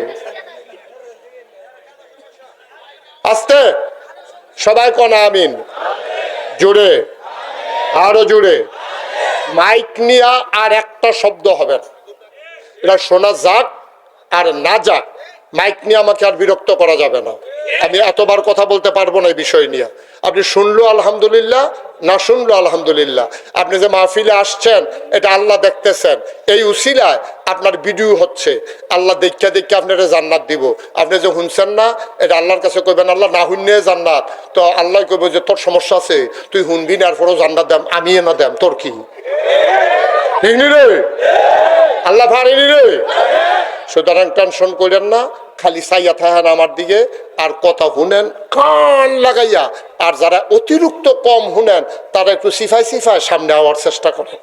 আস্তে সবাই কনা আমিন জোরে আরো জোরে মাইক নিয়ে আর একটা শব্দ হবে না এটা শোনা যাক আর না যাক মাইক নিয়ে আমাকে আর বিরক্ত করা যাবে না আমি এতবার কথা বলতে পারবো না এই বিষয় নিয়ে আপনি শুনলো আলহামদুলিল্লাহ না শুনলো আলহামদুলিল্লাহ আপনি যে মাহফিলে আসছেন এটা আল্লাহ দেখতেছেন এই উসিলায় আপনার ভিডিও হচ্ছে আল্লাহ দেখা দেখে আপনারা জান্নাত দিব আপনি যে শুনছেন না এটা আল্লাহর কাছে কইবেন আল্লাহ না শুনলে জান্নাত তো আল্লাহ কইব যে তোর সমস্যা আছে তুই শুনবি না এরপরও জান্নাত দেম আমি না দেম তোর কি ঠিক নি রে আল্লাহ পারেনি রে সুতরাং টেনশন করেন না খালি চাইয়া থাকেন আমার দিকে আর কথা শুনেন কান লাগাইয়া আর যারা অতিরিক্ত কম শুনেন তারা একটু সিফাই সিফাই সামনে আওয়ার চেষ্টা করেন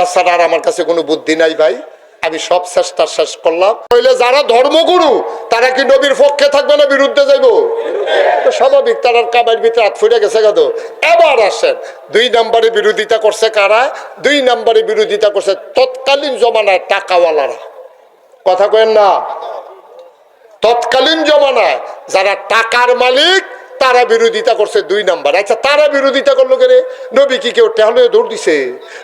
এছাড়া আর আমার কাছে কোনো বুদ্ধি নাই ভাই আমি সব চেষ্টা শেষ করলাম তাহলে যারা ধর্মগুরু তারা কি নবীর পক্ষে থাকবে না বিরুদ্ধে যাইব স্বাভাবিক তারা কামাইয়ের ভিতরে হাত ফুটে গেছে কত এবার আসেন 2 নম্বরে বিরোধিতা করছে কারা 2 নম্বরে বিরোধিতা করছে তৎকালীন জমানায় টাকাওয়ালারা কথা কেন না তৎকালীন জমানায় যারা টাকার মালিক তারা বিরোধিতা করছে 2 নম্বর আচ্ছা তারা বিরোধিতা করলো কেন নবী কি কেউ টেহা লয়ে দৌড় দিছে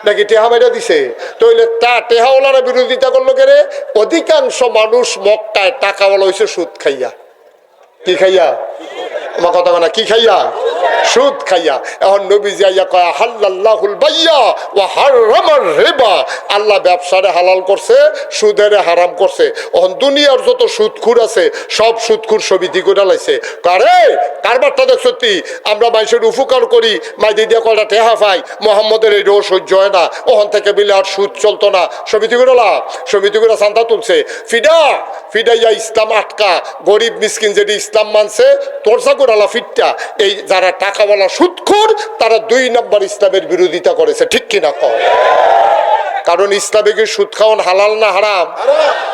নাকি টেহা মাইরা দিছে তাইলে টেহাওয়ালারা বিরোধিতা করলো কেন অধিকাংশ মানুষ মক্কায় টাকাওয়ালা হইছে সুদ খাইয়া কি খাইয়া আমার কথা না কি খাইয়া সুদ খাইয়া এখন নবী যাইয়া কয় হাল্লাল্লাহুল বাইয়া ওয়া হারামার রিবা আল্লাহ ব্যবসারে হালাল করছে সুদেরে হারাম করছে এখন দুনিয়ার যত সুদখুর আছে সব সুদখুর সমিতি করে লাইছে কারে কারবারটা দেখ সত্যি আমরা মানুষের উপকার করি মাইদি দিয়া কয়টা টেহা পাই মোহাম্মদের এই রোজ সহ্য হয় না ওখান থেকে বিলে আর সুদ চলতো না সমিতি করে লাভ সমিতি করে চান্দা তুলছে ফিডাইয়া ইসলাম আটকা গরিব মিসকিন যেটি ইসলাম মানছে তোরসা করালা ফিটটা এই যারা টাকাওয়ালা সুদখোর তারা 2 নম্বর ইসলামের বিরোধিতা করেছে ঠিক কিনা কম কারণ ইসলামে কি সুদ খাওয়ান হালাল না হারাম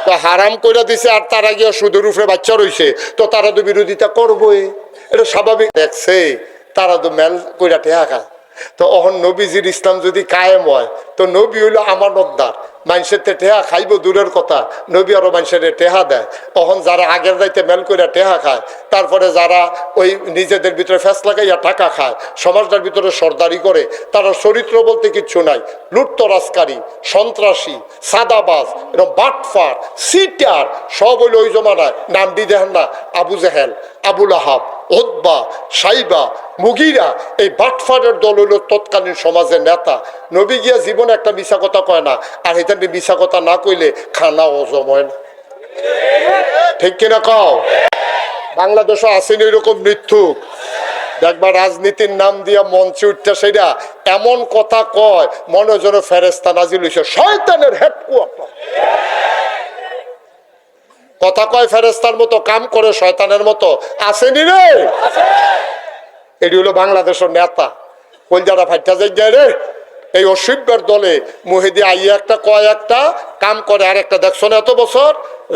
তো হারাম কইরা দিছে আর তারা গিয়ে সুদের উপরে বাচ্চা রইছে তো তারা তো বিরোধিতা করবোই এটা স্বাভাবিক দেখছে তারা তো মেল কইরা টেহা খায় তো অহন নবীজির ইসলাম যদি কায়েম হয় তো নবী হইলো আমানতদার মানুষের টেহা খাইব দূরের কথা নবী আরো মানুষের টেহা দেয় তখন যারা আগের রাইতে মেল করে টেহা খায় তারপরে যারা ওই নিজেদের ভিতরে ফ্যাস লাগাইয়া টাকা খায় সমাজটার ভিতরে সর্দারি করে তারা চরিত্র বলতে কিচ্ছু নাই লুটতরাজকারী সন্ত্রাসী সাদাবাজ এরকম বাটফার সিটার সব হইলো ওই জমানায় নাম দিয়ে দেখেন না আবু জেহেল আবুল আহাব ওতবা সাইবা মুগিরা এই বাটফারের দল হইল তৎকালীন সমাজের নেতা নবী গিয়া জীবনে একটা মিশা কথা কয় না আর এটা মিশা কথা না কইলে খানা হজম হয় না ঠিক কিনা কও? বাংলাদেশে আসেনি এরকম মৃত্যুক, দেখবা রাজনীতির নাম দিয়া মঞ্চে উঠতে সেটা এমন কথা কয় মনে যেন ফেরেস্তা নাজিল হইছে, শয়তানের হেডকোয়ার্টার। কথা কয় ফেরেস্তার মতো, কাম করে শয়তানের মতো। আসেনি রে, এটি হলো বাংলাদেশের নেতা। কলজারা ফাইটা যাই রে, এই অসভ্যের দলে মুহিদি আইয়া একটা কয় একটা, কাম করে আর একটা। দেখছো না এত বছর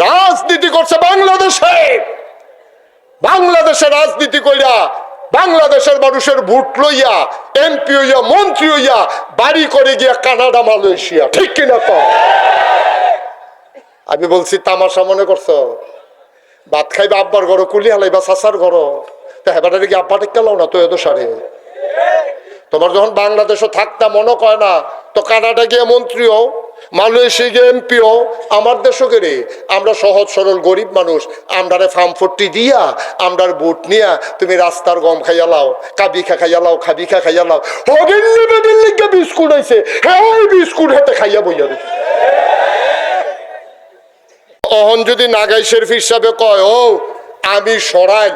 রাজনীতি করছে বাংলাদেশে, বাংলাদেশে রাজনীতি কইরা বাংলাদেশের মানুষের ভোট লইয়া এমপি হইয়া মন্ত্রী হইয়া বাড়ি করে গিয়া কানাডা মালয়েশিয়া। ঠিক কিনা কও? আমি বলছি তামাশা মনে করছো? ভাত খাইবা আব্বার ঘর, কুলি হালাইবা চাচার ঘর, তা হেবাটা কি আব্বা টেক্কা লাও না তো এত সারে। তোমার যখন বাংলাদেশে থাকতা মনে কয় না তো কানাডা গিয়ে মন্ত্রী হও, মালয়েশিয়া গিয়ে এমপি হও। আমার দেশও রে আমরা সহজ সরল গরিব মানুষ, আমরারে ফার্মফট্টি দিয়া আমরার বুট নিয়া তুমি রাস্তার গম খাইয়া লাও, কাবিখা খাইয়া লাও, খাবিখা খাইয়া লাও। বিস্কুট আইছে, হ্যাঁ বিস্কুট হাতে খাইয়া বইয়া। অহন যদি নাগাই শরীফ হিসাবে কয় ও আমি সরাই,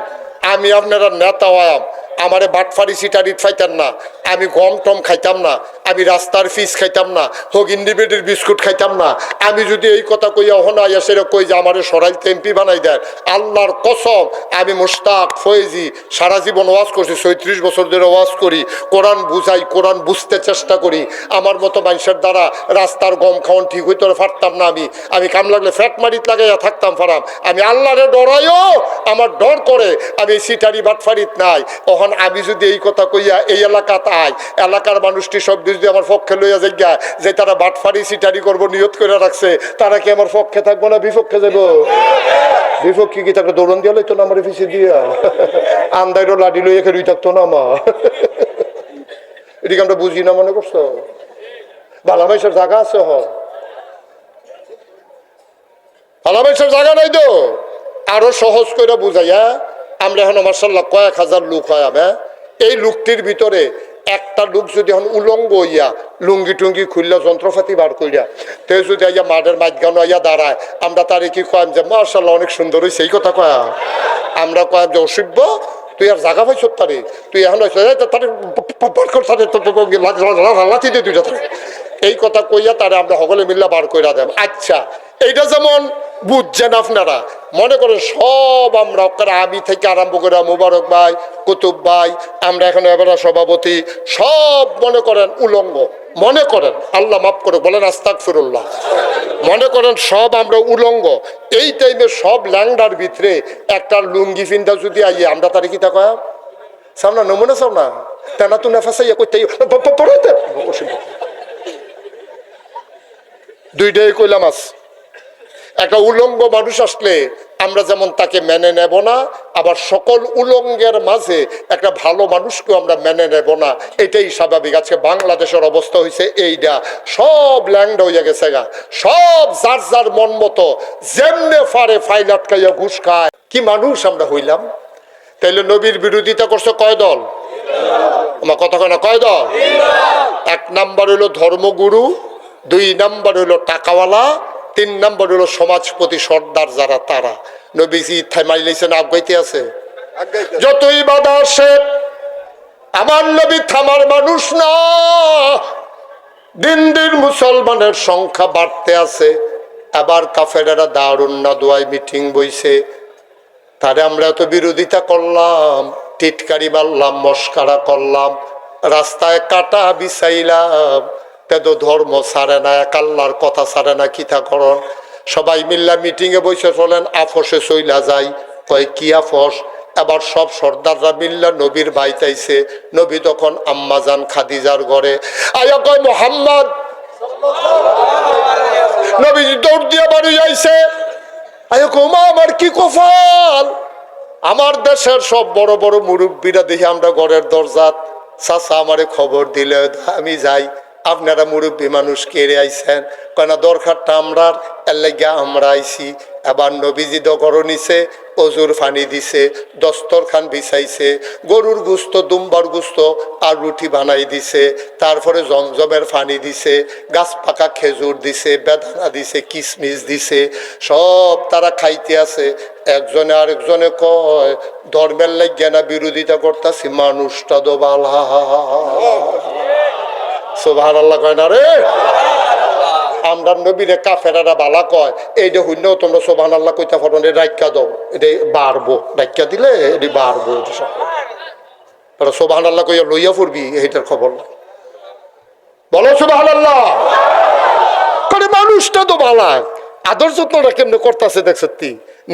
আমি আপনারা নেতা হয়াম, আমারে বাটফারি সিটারিট খাইতাম না, আমি গম টম খাইতাম না, আমি রাস্তার ফিস খাইতাম না, হগিন্ডি বেডির বিস্কুট খাইতাম না। আমি যদি এই কথা কইয়া অহন আইয়া সেটা কই যে আমারে সরাইতে এমপি বানাই দেয়, আল্লাহর কসম আমি মুশতাক ফয়েজি সারা জীবন ওয়াজ করছি, ৩৬ বছর ধরে ওয়াজ করি, কোরআন বুঝাই, কোরআন বুঝতে চেষ্টা করি। আমার মতো মানুষের দ্বারা রাস্তার গম খাওয়ান ঠিক হইতে পারতাম না। আমি কাম লাগলে ফ্যাট মারিত লাগাইয়া থাকতাম ফারাম। আমি আল্লাহরে ডরাইও আমার ডর করে, আমি সিটারি বাটফারিত নাই। তখন আমি যদি এই কথা কইয়া এই এলাকাত আই, এলাকার মানুষটি সব যদি আমার পক্ষে লইয়া যাইগা যে তারা বাটফারি সিটারি করবো নিয়ত করে রাখছে, তারা কি আমার পক্ষে থাকবো না বিপক্ষে যাবো? বিপক্ষে কি থাকলে দৌড়ন দিয়া লইতো না আমার পিছিয়ে দিয়া, আন্দাইরও লাডি লইয়া খেলুই থাকতো না মা। এদিকে আমরা বুঝি না মনে করছো? ভালামাইশের জায়গা আছে, ভালামাইশের জায়গা নাই তো আরো সহজ করে বুঝাইয়া আমরা এখন মার্শাল্লাহ কয়েক হাজার লোক হয়। এই লোকটির ভিতরে একটা লোক যদি এখন উলঙ্গ হইয়া লুঙ্গি টুঙ্গি খুললা যন্ত্রপাতি বার করিয়া তে যদি আইয়া মাঠের মাঝখানে আইয়া দাঁড়ায়, আমরা তারে কি কয়াম যে মার্শাল্লাহ অনেক সুন্দর হয়েছে, এই কথা কয়াম? আমরা কয়াম যে অসভ্য তুই আর জায়গা পাইছ তারে, তুই এখন লাথি দিয়ে তুই এই কথা কইয়া তারে আমরা সকলে মিল্লা বার কইরা দেব। আচ্ছা এইটা যেমন বুঝছেন আপনারা, মনে করেন সব আমরা আমি থেকে আরম্ভ করে মুবারক ভাই, কুতুব ভাই, আমরা এখন এবার সভাপতি সব মনে করেন উলঙ্গ, মনে করেন আল্লাহ মাফ করে বলেন আস্তাগফিরুল্লাহ, মনে করেন সব আমরা উলঙ্গ। এই টাইমে সব ল্যাংডার ভিতরে একটা লুঙ্গি ফিন্দা যদি আইয়ে আমরা তার কি তা কয়া সামনা নমুনা সামনা তেনা তু নেফাসাইয়া করতে দুইটাই কইলাম আস। একটা উলঙ্গ মানুষ আসলে আমরা যেমন তাকে মেনে নেব না, আবার সকল উলঙ্গের মাঝে একটা ভালো মানুষকেও আমরা মেনে নেব না, এটাই স্বাভাবিক। আজকে বাংলাদেশের অবস্থা হয়েছে এইটা, সব ল্যাংডা হইয়া গেছে গা, সব যার যার মন মতো যেমনে পারে ফাইল আটকাইয়া ঘুষ খায়। কি মানুষ আমরা হইলাম? তাইলে নবীর বিরোধিতা করছে কয় দল? আমার কথা কয় না, কয় দল? এক নাম্বার হইল ধর্মগুরু, দুই নাম্বার হইল টাকাওয়ালা, তিন নাম্বার হলো সমাজপতি সর্দার যারা, তারা। নবীজি থামাই লাইছেন, আগাইতে আছে। যতই বাধা আসে আমার নবী থামার মানুষ না। দিন দিন মুসলমানের সংখ্যা বাড়তে আছে, আবার কাফেরেরা দারুন না দোয়ায় মিটিং বইছে, তারে আমরা তো বিরোধিতা করলাম, টিটকারি মারলাম, মস্কারা করলাম, রাস্তায় কাটা বিছাইলাম, তো ধর্ম ছাড়ে না, এক আল্লাহর কথা ছাড়ে না, কিতা করন? সবাই মিল্লা মিটিং এ বসে চলেন, আফসে চইলা যাই, কয় কি আফস? এবার সব সর্দাররা মিল্লা নবীর বাইতাইছে। নবী তখন আম্মাজান খাদিজার ঘরে আয়া কয় মুহাম্মদ, নবী দৌড় দিয়া বাড়ি যাইছে। আয়া কমা আমার কি কপাল, আমার দেশের সব বড় বড় মুরব্বীরা দেখি আমরা ঘরের দরজাত, চাচা আমারে খবর দিলে আমি যাই, আপনারা মুরব্বী মানুষ কেড়ে আইছেন, কেন দরকারটা আমরার, এর লাগে আমরা আইছি। এবার নবীজি দগরো নিছে, অজুর পানি দিছে, দস্তরখান বিছাইছে, গরুর গুস্ত, দুম্বার গুস্ত আর রুটি বানাই দিছে, তারপরে জমজমের পানি দিছে, গাছ পাকা খেজুর দিছে, বেদানা দিছে, কিশমিশ দিছে, সব তারা খাইতে আছে। একজনে আরেকজনে কয়, ধর্মের লাগিয়া না বিরোধিতা করতাছি, মানুষটা তো বালা। সুবহানাল্লাহ কয় না রে? আমরা নবীরে কাফেরারা বালা কয়, এইটা হইলেও তোমরা সুবহানাল্লাহ কইতে পারো না, রাইখা দাও, এটা বাড়বো, রাইখা দিলে এটি বাড়বো। এটা সুবহানাল্লাহ কইয়া লইয়া পড়বি, এইটার খবর নাই। বলো সুবহানাল্লাহ। করে মানুষটা তো বালা, আদর যত্নটা কেমনে করতেছে দেখছ,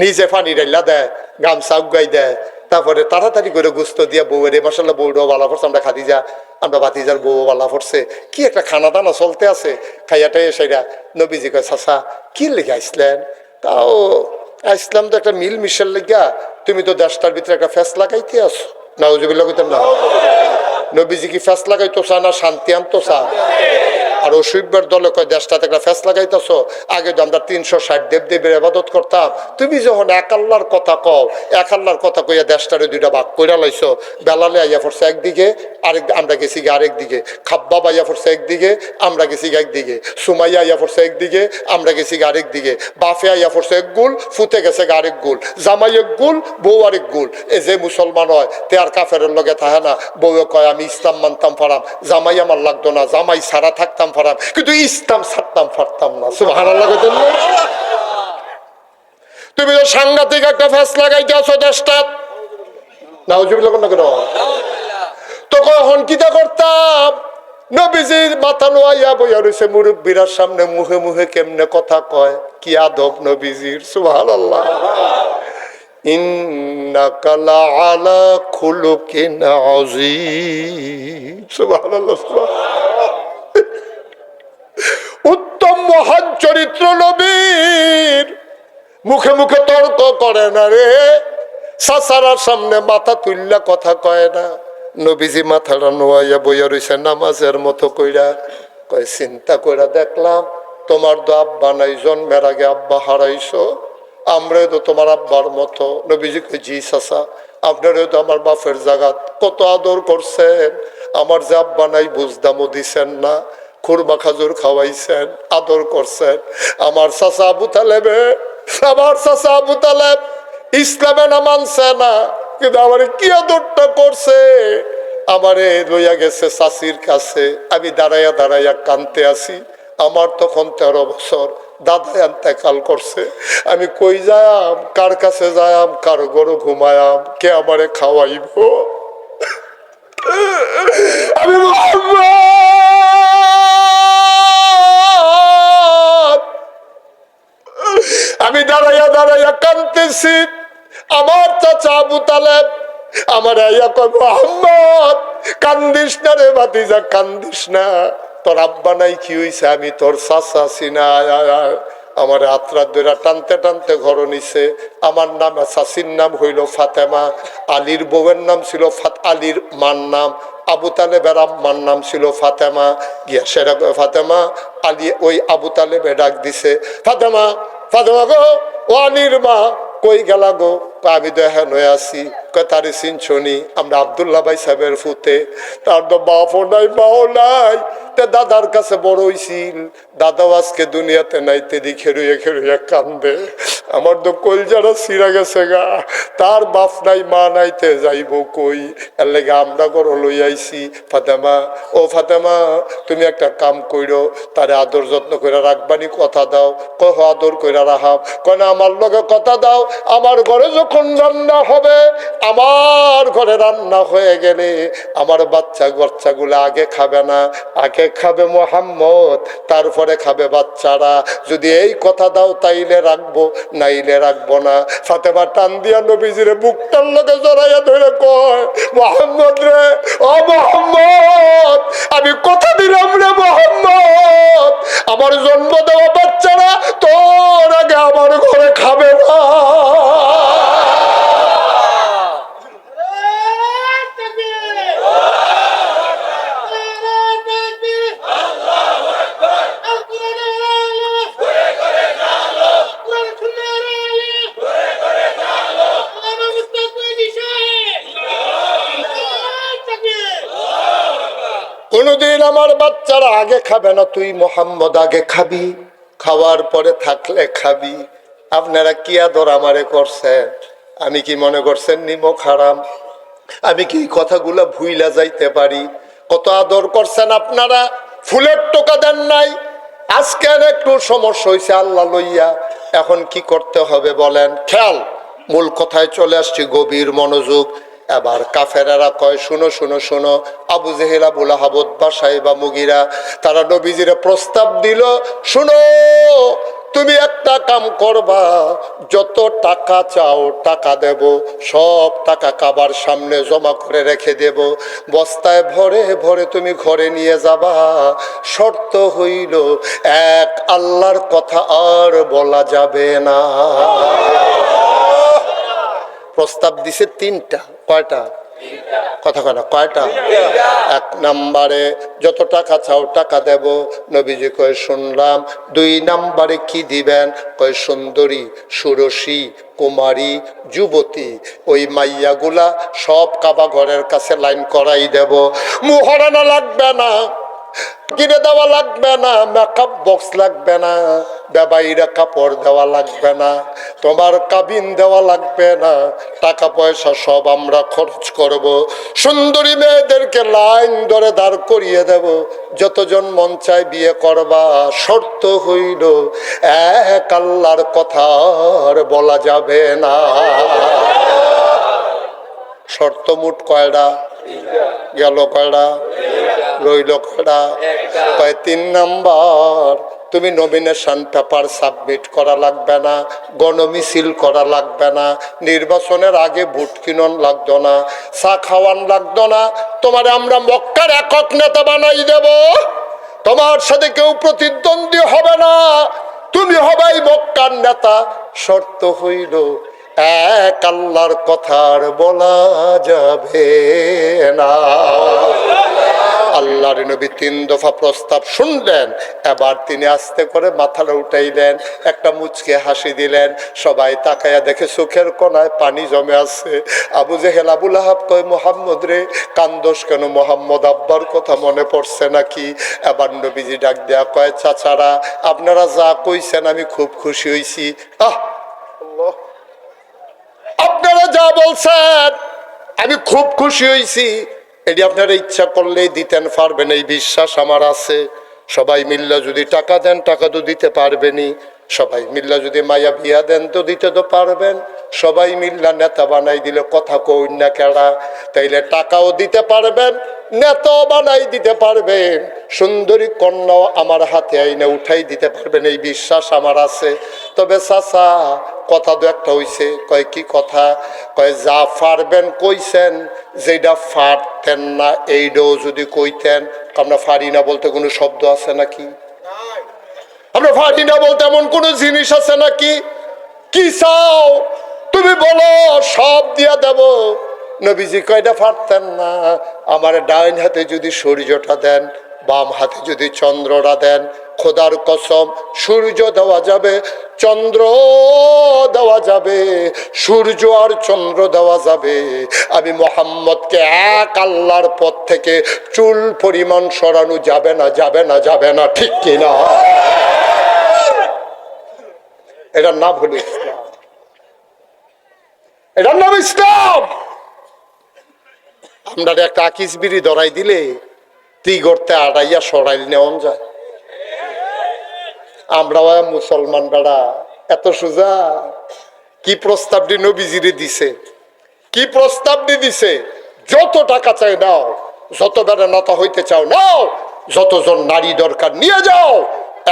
নিজে পানি ডাইলা দেয়, গামছা উগাই দেয়, তারপরে তাড়াতাড়ি করে গুস্ত দিয়া বউয়ের, মাসাল্লাহ বউটাও বালা পড়ছে, আমরা খাদিজা, আমরা বাতিজার বউ বালা পড়ছে, কি একটা খানা দানা চলতে আছে। খাইয়াটাই সেটা নবীজি কয়, চাচা কি লেগে আসলেন? তাও আসলাম তো একটা মিল মিশের লেগা, তুমি তো দেশটার ভিতরে একটা ফ্যাস লাগাইতে আসো। নাউজুবিল্লাহ কইতেন না? নবীজি কি ফ্যাস লাগাইতো চা না শান্তি আনতো চা? আর অসুবিধার দলে কয়, দেশটাতে একটা ফ্যাস লাগাইতেছ, আগে তো আমরা 360 দেবদেবীর ইবাদত করতাম, তুমি যখন এক আল্লাহর কথা কও, এক আল্লাহর কথা কইয়া দেশটারে দুইটা ভাগ কইরা লাইছো। বেলালে আইয়া পড়ছে একদিকে, আরেক আমরা গেছি গিয়ে আরেক দিকে, খাব্বাব আইয়া পড়ছে একদিকে, আমরা গেছি গিয়ে একদিকে, সুমাইয়া আইয়া পড়ছে একদিকে, আমরা গেছি গিয়ে আরেক দিকে, বাফে আইয়া পড়ছে এক গুল, ফুতে গেছে গিয়ে আরেক গুল, জামাই এক গুল, বউ আরেক গুল। এ যে মুসলমান হয় তে আর কাফেরের লগে থাকে না। বউয়ে কয়, আমি ইসলাম মানতাম পারাম, জামাই আমার লাগতো না, জামাই সারা থাকতাম পারাম, কিন্তু ইসলাম ছাড়তাম পারতাম না। সুবহানাল্লাহ কইতেন না? তুমি তো সাংঘাতিক একটা ফ্যাস লাগাইতে আছো দেশটা। নাউজুবিল্লাহ কোন কেন? তো কখন কিতা করতাম, নবীজির মাথা নোয়াইয়া বইয়া রয়েছে, মুরব্বীরা সামনে মুখে মুখে কেমনে কথা কয়, কি আদব নবীজির। সুবহানাল্লাহ। ইন্নাকা লাআলা খুলুকিন আযীম। সুবহানাল্লাহ। উত্তম মহান চরিত্র নবীর, মুখে মুখে তর্ক করে না রে, সাসারার সামনে মাথা তুললা কথা কয় না। নবীজি মাথাটা নোয়াইয়া বইয়া রইছে নামাজের মতো কইরা, কয় চিন্তা কইরা দেখলাম তোমার তো আব্বা নাই, জন্মের আগে আব্বা হারাইছো, আমরাও তো তোমার আব্বার মতো। নবীজি কয়, জি চাচা, আপনারাও তো আমার বাপের জাগাত কত আদর করছেন, আমার যে আব্বা নাই বুঝদামও দিছেন না, খুরমা খাজুর খাওয়াইছেন, আদর করছেন। আমার চাচা আবু তালেবে, আমার চাচা আবু তালেব ইসলামে না মানছে না, কিন্তু আমার কি আদরটা করছে। আমারে লইয়া গেছে চাচির কাছে, আমি দাঁড়াইয়া দাঁড়াইয়া কানতে আছি। আমার তখন 13 বছর, দাদা এন্তেকাল করছে। আমি কই যায়াম, কার কাছে যায়াম, কার গরু ঘুমায়াম, কে আমারে খাওয়াইব? আমি আমি দাঁড়াইয়া দাঁড়াইয়া কানতেছি। আমার চাচা আবু তালেব আমার আইয়া কয়, মুহাম্মদ কান্দিস না রে ভাতিজা, কান্দিস না, তোর আব্বা নাই কি হইছে, আমি তোর চাচা চিনা। আমার আত্রা দইরা টানতে টানতে ঘর নিছে। আমার নাম, চাচির নাম হইল ফাতেমা, আলীর বউয়ের নাম ছিল আলীর মার নাম আবু তালেবের আম্মার নাম ছিল ফাতেমা। গিয়া সেরা ফাতেমা, আলী ওই আবু তালেবে ডাক দিছে, ফাতেমা, ফাতেমা গো, ও আলীর মা কই গেলা গো? আমি তো এখন হয়ে আছি। তারে চিনছনি? আমরা আব্দুল্লাহ ভাই সাহেবের ফুতে, তার তো বাপও নাই মাও নাই, দাদার কাছে বড় হইছিল, দাদাও আজকে দুনিয়াতে নাই, তেদি খেরুয়ে খেরুয়ে কান্দে। আমার তো কলজারা ছিঁড়া গেছে গা, তার বাপ নাই মা নাই, তে যাইব কই? এর লেগে আমরা ঘর লই আইছি। ফাতেমা, ও ফাতেমা, তুমি একটা কাম কইরো, তারে আদর যত্ন করে রাখবানি, কথা দাও। কহ আদর কইরা রাখাম। কয় না, আমার লগে কথা দাও, আমার ঘরে যখন রান্না হবে, আমার ঘরে রান্না হয়ে গেলে আমার বাচ্চাগুলো আগে খাবে না, আগে খাবে মোহাম্মদ, তারপরে খাবে বাচ্চারা। যদি এই কথা দাও তাইলে রাখবো, নাইলে রাখবো না। ফাতেমা টান দিয়া নবীজিরে বুকটার লগে জড়াইয়া ধরে কয়, মোহাম্মদ রে, ও মোহাম্মদ, আমি কথা দিলাম রে মোহাম্মদ, আমার জন্ম দেওয়া বাচ্চারা তোর আগে আমার ঘরে খাবে না। কোনদিন আমার বাচ্চারা আগে খাবে না, তুই মোহাম্মদ আগে খাবি, খাওয়ার পরে থাকলে খাবি। আপনারা কি আদর আমারে করছেন? আমি কি মনে করছেন নিমক হারাম? আমি কি কথাগুলা ভুইলা যাইতে পারি? কত আদর করছেন আপনারা, ফুলের টোকা দেন নাই। আজকে একটু সমস্যা হয়েছে আল্লাহ লইয়া, এখন কি করতে হবে বলেন? খেয়াল, মূল কথায় চলে আসছি, গভীর মনোযোগ। এবার কাফেরেরা কয়, শুনো শুনো শুনো, আবু জেহেল, আবু লাহাব, উতবা, সাইবা, মুগিরা, তারা নবীজিরে প্রস্তাব দিল, শুনো তুমি একটা কাম করবা, যত টাকা চাও টাকা দেব, সব টাকা কাবার সামনে জমা করে রেখে দেব, বস্তায় ভরে ভরে তুমি ঘরে নিয়ে যাবা। শর্ত হইল এক, আল্লাহর কথা আর বলা যাবে না। প্রস্তাব দিছে তিনটা। কয়টা? কথা কয় না, কয়টা? এক নম্বরে যত টাকা চাও টাকা দেব, নবীজি কয় শুনলাম। দুই নম্বরে কি দিবেন? কয় সুন্দরী, সুরসী, কুমারী, যুবতী, ওই মাইয়াগুলা সব কাবা ঘরের কাছে লাইন করাই দেব। মুহরানা লাগবে না, কিনে দেওয়া লাগবে না, মেকআপ বক্স লাগবে না, বেবাইরা কাপড় দেওয়া লাগবে না, তোমার কাবিন দেওয়া লাগবে না, টাকা পয়সা সব আমরা খরচ করব। সুন্দরী মেয়েদেরকে লাইন ধরে দাঁড় করিয়ে দেব, যতজন মন চায় বিয়ে করবা। শর্ত হইল এক, আল্লাহর কথা আর বলা যাবে না। শর্ত মোট কয়টা? গেল কয়টা? রইল কয়টা? কয় তিন নাম্বার, তুমি নমিনেশন পেপার সাবমিট করা লাগবে না, গণমিছিল করা লাগবে না, নির্বাচনের আগে ভোট কিনন লাগতো না, চা খাওয়ান লাগতো না, তোমার আমরা মক্কার একক নেতা বানাই দেব, তোমার সাথে কেউ প্রতিদ্বন্দ্বী হবে না, তুমি হবাই মক্কার নেতা। শর্ত হইল এক, আল্লাহর কথার বলা যাবে না। আল্লাহর নবী তিন দফা প্রস্তাব শুনলেন, এবার তিনি আস্তে করে মাথাটা উঠাইলেন, একটা মুচকে হাসি দিলেন, সবাই তাকায়া দেখে চোখের কোনায় পানি জমে আছে। আবু জেহেল, আবু লাহাব কয়, মোহাম্মদ রে কান্দোস কেন? মোহাম্মদ আব্বার কথা মনে পড়ছে নাকি? এবার নবীজি ডাক দেয়া কয়, চাচারা আপনারা যা কইছেন আমি খুব খুশি হইছি। আপনারা যা বলছেন আমি খুব খুশি হইছি, এটি আপনারা ইচ্ছা করলেই দিতেন পারবেন, এই বিশ্বাস আমার আছে। সবাই মিল্লা যদি টাকা দেন টাকা তো দিতে পারবেনি, সবাই মিল্লা যদি মায়া বিয়া দেন তো দিতে তো পারবেন, সবাই মিল্লা নেতা বানাই দিলে কথা কই না কেডা? তাইলে টাকাও দিতে পারবেন, নেতাও বানাই দিতে পারবেন, সুন্দরী কন্যাও আমার হাতে আইনে উঠাই দিতে পারবেন, এই বিশ্বাস আমার আছে। তবে চাচা কথা দু একটা হইছে। কয় কি কথা? কয় যা পারবেন কইছেন, যেটা পারতেন না এইটাও যদি কইতেন। আমরা পারি না বলতে কোনো শব্দ আছে নাকি? আমরা পারি না বলতে এমন কোনো জিনিস আছে নাকি? কি চাও তুমি বলো, সব দিয়া দেব। নবীজি কয়টা পারতেন না, আমার ডাইন হাতে যদি সূর্যটা দেন, বাম হাতে যদি চন্দ্রটা দেন, খোদার কসম সূর্য দেওয়া যাবে, চন্দ্র দেওয়া যাবে, সূর্য আর চন্দ্র দেওয়া যাবে। আমি মোহাম্মদকে এক আল্লাহর পথ থেকে চুল পরিমাণ সরানো যাবে না, যাবে না, যাবে না, ঠিক কিনা? এটার নাম হলো ইসলাম, এটার নাম ইসলাম। আমরা একটা আকিস বিড়ি ধরাই দিলে তুই করতে আড়াইয়া সরাইল নেওয়া যায়। আমরা মুসলমান বেড়া এত সোজা? কি প্রস্তাবটি নবীজিরে দিছে, কি প্রস্তাবটি দিছে? যত টাকা চাই নাও, যত বেড়া নেতা হইতে চাও নাও, যতজন নারী দরকার নিয়ে যাও,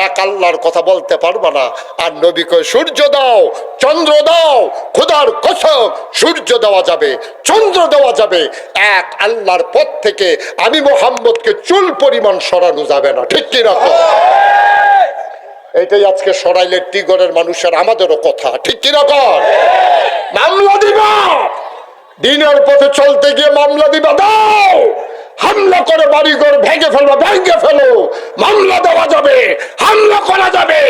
এক আল্লাহর কথা বলতে পারবা না। আর নবী কয় সূর্য দাও, চন্দ্র দাও, খোদার কসম সূর্য দেওয়া যাবে, চন্দ্র দেওয়া যাবে, এক আল্লাহর পথ থেকে আমি মোহাম্মদকে চুল পরিমাণ সরানো যাবে না, ঠিক কি রকম? এইটাই আজকে সরাইলের টিগরের মানুষের আমাদেরও কথা, ঠিক কি রকম? মামলা দিবা, দিনের পথে চলতে গিয়ে মামলা দিবা, দাও। হামলা করে বাড়িঘর ভেঙে ফেলবা, ভেঙে ফেলো, মামলা দেওয়া যাবে, হামলা করা যাবে,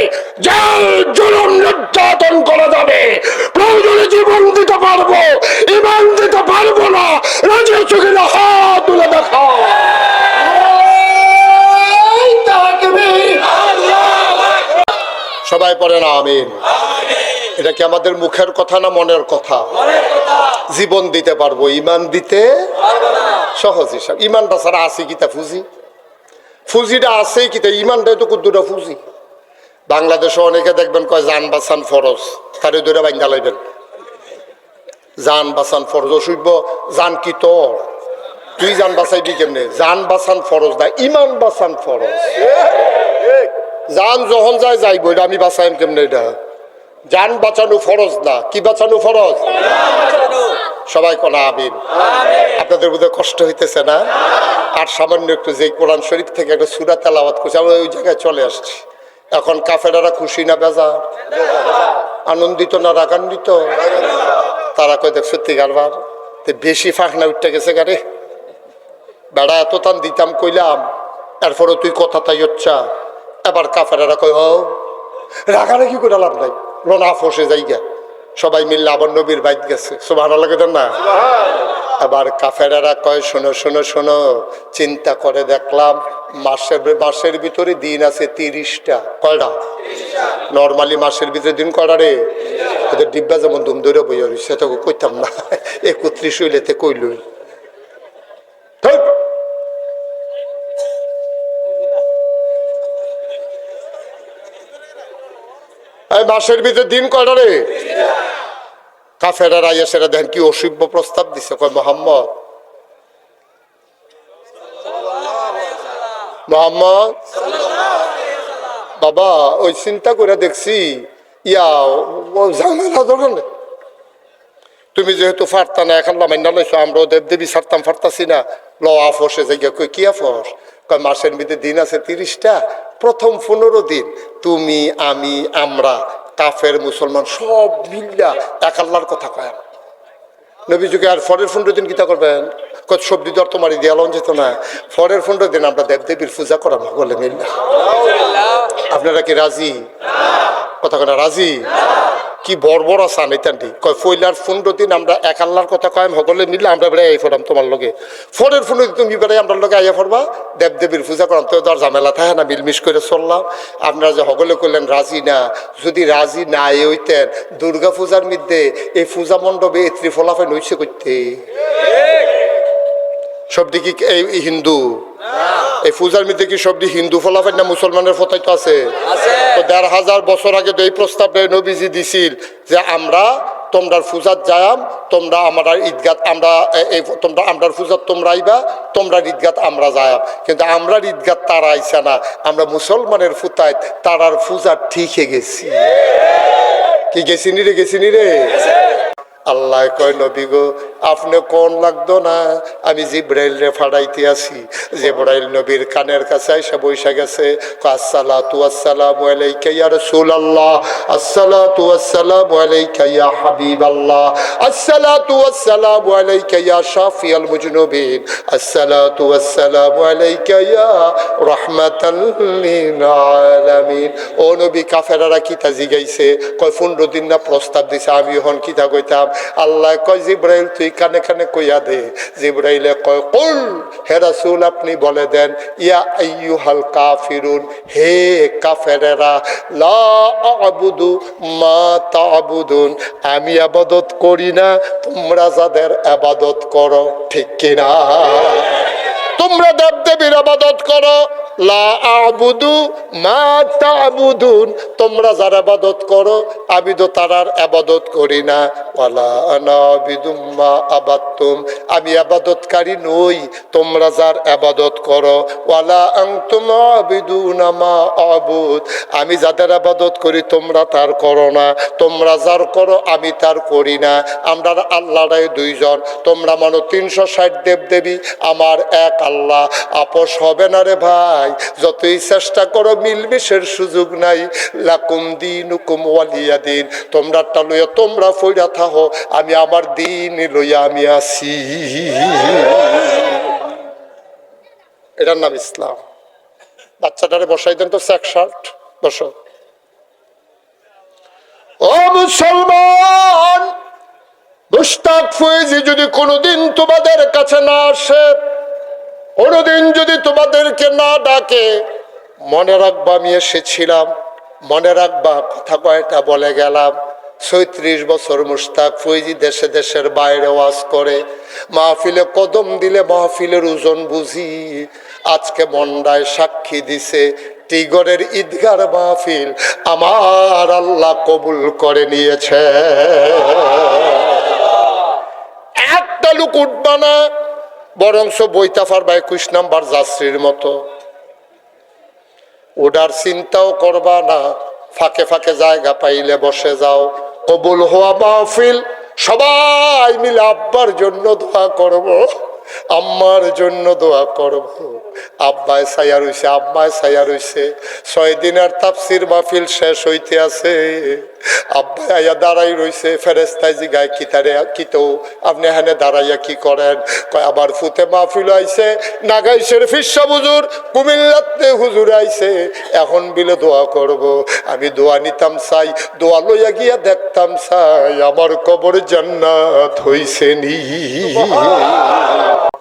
জেল জুলুম নির্যাতন করা যাবে, প্রয়োজনে জীবন দিতে পারবো, ইমান দিতে পারবো না, রাজি আছো কিনা হাত তুলে দেখাও। সবাই পড়ে না আমিন। এটা কি আমাদের মুখের কথা না মনের কথা? জীবন দিতে পারবো, ইমান দিতে সহজ হিসাব। ইমানটা ছাড়া আছে কিতা ফুজি? ফুজিটা আছে কিতা? ইমানটাই তো কুদ্দুটা ফুজি। বাংলাদেশে অনেকে দেখবেন কয় জান বাঁচান ফরজ, তারে ধরে বাইন্দা লাইবেন। জান বাঁচান ফরজ, অসুভ জান কি তোর? তুই জান বাঁচাইবি কেমনে? জান বাঁচান ফরজ না, ইমান বাঁচান ফরজ। জান যখন যায় যাইব, এটা আমি বাঁচাইম কেমনে? এটা জান বাঁচানো ফরজ না, কি বাঁচানো ফরজ? সবাই কোনা আমিন। আপনাদের বোধহয় কষ্ট হইতেছে না? আর সামান্য একটু যে কোরআন শরীফ থেকে একটা সূরা তেলাওয়াত করছি, আমরা ওই জায়গায় চলে আসছি। এখন কাফেরারা খুশি না বেজার? আনন্দিত না রাগান্বিত? তারা কয় দেখ সত্যি কারবার বেশি ফাঁকনা উঠতে গেছে গাড়ি, বেড়া এত টান দিতাম কইলাম, এরপরও তুই কথা তাই হচ্ছা। এবার কাফেরারা কয় ও রাগারাগি করে লাভ নাই, রনা ফসে যাই গা। সবাই মিললে আবার নবীর বাইত গেছে, সুবহানাল্লাহ কইতেন না? আবার কাফেরারা কয় শোনো শোনো শোনো, চিন্তা করে দেখলাম মাসের ভিতরে দিন আছে 30টা। কয়টা? নর্মালি মাসের ভিতরে দিন কয়টা রে? ওদের ডিব্বা যেমন ধুম ধরে বই সে তো কইতাম না, 31 হইলেতে কইলই। মাসের ভিতরে দিন কয়টা রে? কাফেরারা এসে দেখেন কি অসভ্য প্রস্তাব দিছে। কয় মোহাম্মদ বাবা ওই চিন্তা করে দেখছি ইয়া ঝামেলা ধরেন। তুমি যেহেতু ফারতা না, এখন মাইনা লইছো, আমরাও দেবদেবী ছাড়তাম ফারতাছি না, ল আফসে জায়গা। কই কি আফস? কয় মাসের ভিতরে দিন আছে 30টা, প্রথম 15 দিন তুমি আমি আমরা কাফের মুসলমান সব মিল্লা এক আল্লাহর কথা কয়। নবী যুগে আর পরের 15 দিন কিতা করবেন? কত সবজি দর তোমারই দেওয়ালন যেত না, পরের 15 দিন আমরা দেবদেবীর পূজা করাবো বলে মিল্লা। আপনারা কি রাজি? কথা কেনা রাজি? কি বর্বর আসান এটান্টি কয় ফইলার 15 দিন আমরা এক আল্লাহর কথা কয় হগলে মিললে আমরা বেড়ে আই ফোরাম তোমার লগে, ফোনের 15 দিন তুমি বেড়ে আমরা লগে আইয়া ফরবা দেবদেবীর পূজা করাম। তো আর ঝামেলা থাকে না, মিলমিশ করে চললাম। আপনারা যে হগলে করলেন রাজি না, যদি রাজি না হইতেন দুর্গা পূজার মধ্যে এই পূজা মণ্ডপে এত্রি ফলাফল নইছে করতে সব দিকে এই হিন্দু এই পূজার মধ্যে কি সব হিন্দু ফলাফল না মুসলমানের ফতাই তো আছে? তো 1500 বছর আগে তো এই প্রস্তাবটা নবীজি দিছিল যে আমরা তোমরা পূজার যায়াম, তোমরা আমরা ঈদগাত আমরা তোমরা আমরার পূজার তোমরা আইবা, তোমরা ঈদগাত আমরা যায়াম। কিন্তু আমরা ঈদগাত তারা আইসা না, আমরা মুসলমানের ফুতায় তারার পূজা ঠিক হয়ে গেছি। কি গেছি নি রে? গেছি নি রে? আল্লাহ কয় নবী গো আপনি কোন লাগতো না, আমি জিব্রাইল রে ফাড়াইতে আসি। জিব্রাইল নবীর কানের কাছে এসে বইসা গেছে। আসসালাতু ওয়াসসালামু আলাইকা ইয়া রাসূলুল্লাহ, আসসালাতু ওয়াসসালামু আলাইকা ইয়া হাবিবাল্লাহ, আসসালাতু ওয়াসসালামু আলাইকা ইয়া শাফিয়াল মুজনুবিন, আসসালাতু ওয়াসসালামু আলাইকা ইয়া রাহমাতাল লিল আলামিন। ও নবী কাফেরারা কিতা জিগাইছে? কয় 15 দিন না প্রস্তাব দিছে, আমি হন কিতা কইতাম? আল্লাহ কয় জিব্রাইল তুই কানে কানে কইয়া দে। জিব্রাইলে কয় কুল, হে রাসূল আপনি বলে দেন, ইয়া আইয়ুহাল কাফিরুন, হে কাফেরেরা, লা আ'বুদু মা তা'বুদুন, আমি ইবাদত করি না তোমরা যাদের ইবাদত করো। ঠিক কিনা? তোমরা দেবদেবীর ইবাদত করো। লা আ'বুদু মা তা'বুদুন, তোমরা যারা ইবাদত করো আমি তো তারার ইবাদত করি না। ওয়ালা আনা আবিদুম মা আবাদতুম, আমি ইবাদতকারী নই তোমরা যার ইবাদত করো। ওয়ালা আনতুম আবিদুনা মা আবুদ, আমি যাদের ইবাদত করি তোমরা তার করো না, তোমরা যার করো আমি তার করি না। আমরা আল্লাহরাই দুইজন, তোমরা মানো 360 দেবদেবী, আমার এক আল্লাহ। আপোষ হবে না রে ভাই, যতই চেষ্টা করো মিলমিশের সুযোগ নাই। লাকুম দীনুকুম ওয়ালিয়া দিন, তোমরাটা লইয়া তোমরা ফইরা থাকো, আমি আমার দিন লইয়া আমি আছি। এটার নাম ইসলাম। বাচ্চাটারে বসাই দেন তো, চেক শার্ট বসো। ও মুসলমান, মুশতাক ফয়েজি যদি কোনোদিন তোমাদের কাছে না আসে, কোনোদিন যদি তোমাদেরকে না ডাকে, মনে রাখবা আমি এসেছিলাম মনে রাখবা, কথা কয়টা বলে গেলাম। ৩৬ বছর মুশতাক ফৈজি দেশে দেশের বাইরে ওয়াজ করে, মাহফিলে কদম দিলে মাহফিলের ওজন বুঝি। আজকে মন্ডায় সাক্ষী দিছে, টিগরের ঈদগার মাহফিল আমার আল্লাহ কবুল করে নিয়েছে। একটা লোক উঠবা না, বরংস বইতাফার বা ২১ নাম্বার যাত্রীর মতো ওটার চিন্তাও করবা না। ফাঁকে ফাঁকে জায়গা পাইলে বসে যাও। কবুল হওয়া মাহফিল, সবাই মিলে আব্বার জন্য দোয়া করব, আম্মার জন্য দোয়া করব। আব্বায় ছায়া রইছে, আম্মায় ছায়া রইছে। ৬ দিনের তাফসির মাহফিল শেষ হইতে আছে, আব্বাই আয়া দাঁড়াই রইছে। ফেরেস্তায় জিগায় কিতারে কিতো আপনি এখানে দাঁড়াইয়া কি করেন? কয় আবার ফুতে মাহফিল আইছে, নাগাইশের ফিরসা হুজুর, কুমিল্লাতে হুজুর আইছে, এখন বিলে দোয়া করব। আমি দোয়া নিতাম চাই, দোয়া লইয়া গিয়া দেখতাম চাই আমার কবর জান্নাত হইছে নি।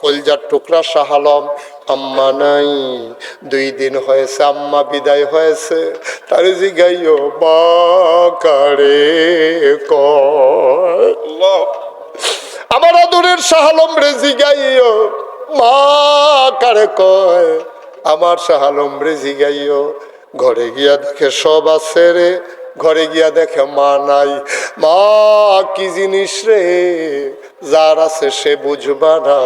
কলজার টুকরা শাহ আলম, আম্মা নাই, 2 দিন হয়েছে আম্মা বিদায় হয়েছে। তার জিগাইও মা কারে কয়, আমার আদরের শাহ আলম রে জিগাইও মা কারে কয়, আমার শাহ আলম রে জিগাইও। ঘরে গিয়া দেখে সব আছে রে, ঘরে গিয়া দেখে মা নাই। মা কি জিনিস রে, যার আছে সে বুঝবা না,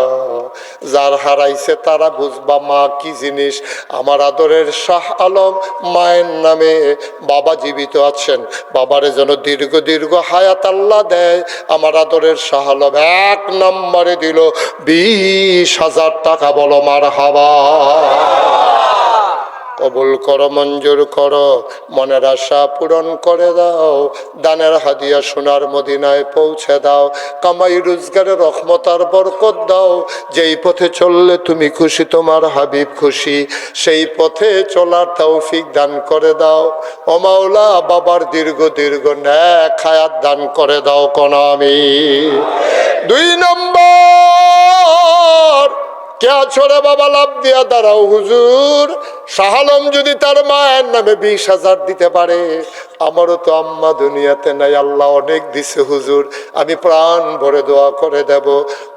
যার হারাইছে তারা বুঝবা মা কি জিনিস। আমার আদরের শাহ আলম মায়ের নামে, বাবা জীবিত আছেন, বাবারে যেন দীর্ঘ দীর্ঘ হায়াত আল্লাহ দেয়। আমার আদরের শাহ আলম 1 নম্বরে দিল 20,000 টাকা। বলো মারহাবা। কবুল করো, মঞ্জুর করো, মনের আশা পূরণ করে দাও। দানের হাদিয়া সোনার মদিনায় পৌঁছে দাও। কামাই রোজগারের রহমত আর বরকত দাও। যেই পথে চললে তুমি খুশি, তোমার হাবিব খুশি, সেই পথে চলার তৌফিক দান করে দাও। ও মাওলা, বাবার দীর্ঘ দীর্ঘ নেক হায়াত দান করে দাও কোন আমিন। 2 নম্বর, কে আছো রে বাবা, লাভ দিয়া দাঁড়াও হুজুর। শাহ আলম যদি তার মায়ের নামে 20,000 দিতে পারে, আমারও তো আম্মা দুনিয়াতে নাই, আল্লাহ অনেক দিছে হুজুর, আমি প্রাণ ভরে দোয়া করে দেব,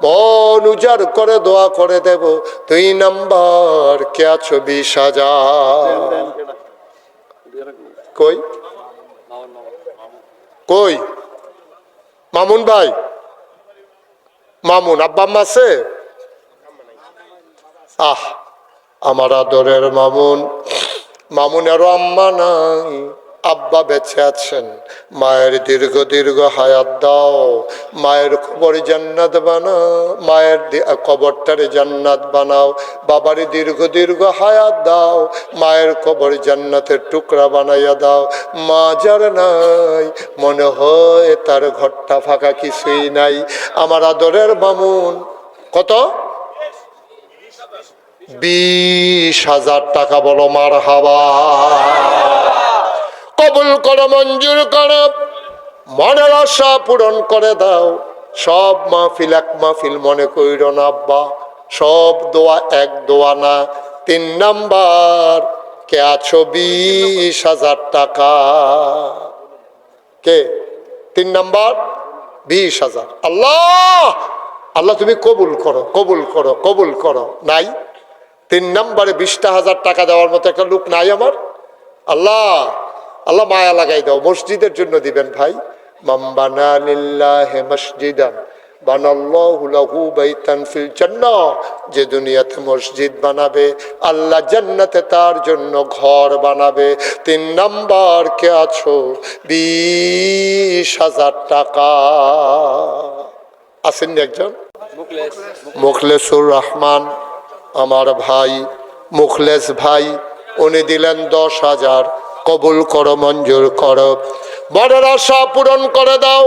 মন উজাড় করে দোয়া করে দেব। 2 নম্বর, কে আছো 20,000? কই কই মামুন ভাই, মামুন আব্বা আম্মা আছে? আহ, আমার আদরের মামুন, মামুনেরও আম্মা নাই, আব্বা বেঁচে আছেন। মায়ের দীর্ঘ দীর্ঘ হায়াত দাও, মায়ের কবর জান্নাত বানাও, মায়ের কবরটারে জান্নাত বানাও। বাবারে দীর্ঘ দীর্ঘ হায়াত দাও, মায়ের কবর জান্নাতের টুকরা বানাইয়া দাও। মা যার নাই, মনে হয় তার ঘরটা ফাঁকা, কিছুই নাই। আমার আদরের মামুন কত? 20,000 টাকা। বলো মারহাবা। কবুল করো, মঞ্জুর করো, মনের আশা পূরণ করে দাও। সব মাহফিল এক মাহফিল মনে কইর না আব্বা, সব দোয়া এক দোয়া না। 3 নাম্বার, কে আছো 20,000 টাকা? কে? 3 নাম্বার 20,000। আল্লাহ, আল্লাহ তুমি কবুল করো, কবুল করো, কবুল করো। নাই 3 নম্বরে 20,000 টাকা দেওয়ার মতো একটা লোক নাই আমার। আল্লাহ, আল্লাহ মায়া লাগাই দাও। মসজিদের জন্য দিবেন ভাই। মান বানা লিল্লাহি মসজিদান বানাল্লাহু লাহু বাইতান ফিল জান্নাহ। যে দুনিয়াতে মসজিদ বানাবে, আল্লাহ জান্নাতে তার জন্য ঘর বানাবে। 3 নাম্বার, কে আছো 20,000 টাকা? আসেননি একজন? মুখলেসুর রহমান, আমার ভাই মুখলেস ভাই, উনি দিলেন 10,000। কবুল করো, মঞ্জুর করো, মনের আশা পূরণ করে দাও।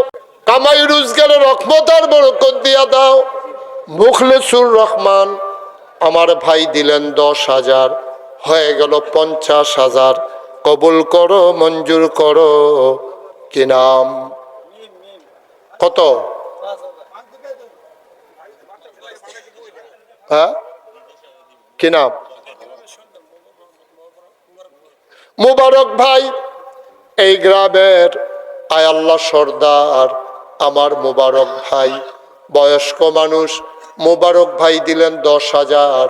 কামাই রোজগারের রহমত আর বরকত দিয়া দাও। মুখলেসুর রহমান আমার ভাই দিলেন 10,000, হয়ে গেল 50,000। কবুল করো, মঞ্জুর করো। কি নাম? কত? হ্যাঁ, কি নাম? মুবারক ভাই এই গ্রামের আয় আল্লাহ সর্দার আমার মোবারক ভাই, বয়স্ক মানুষ, মোবারক ভাই দিলেন 10,000,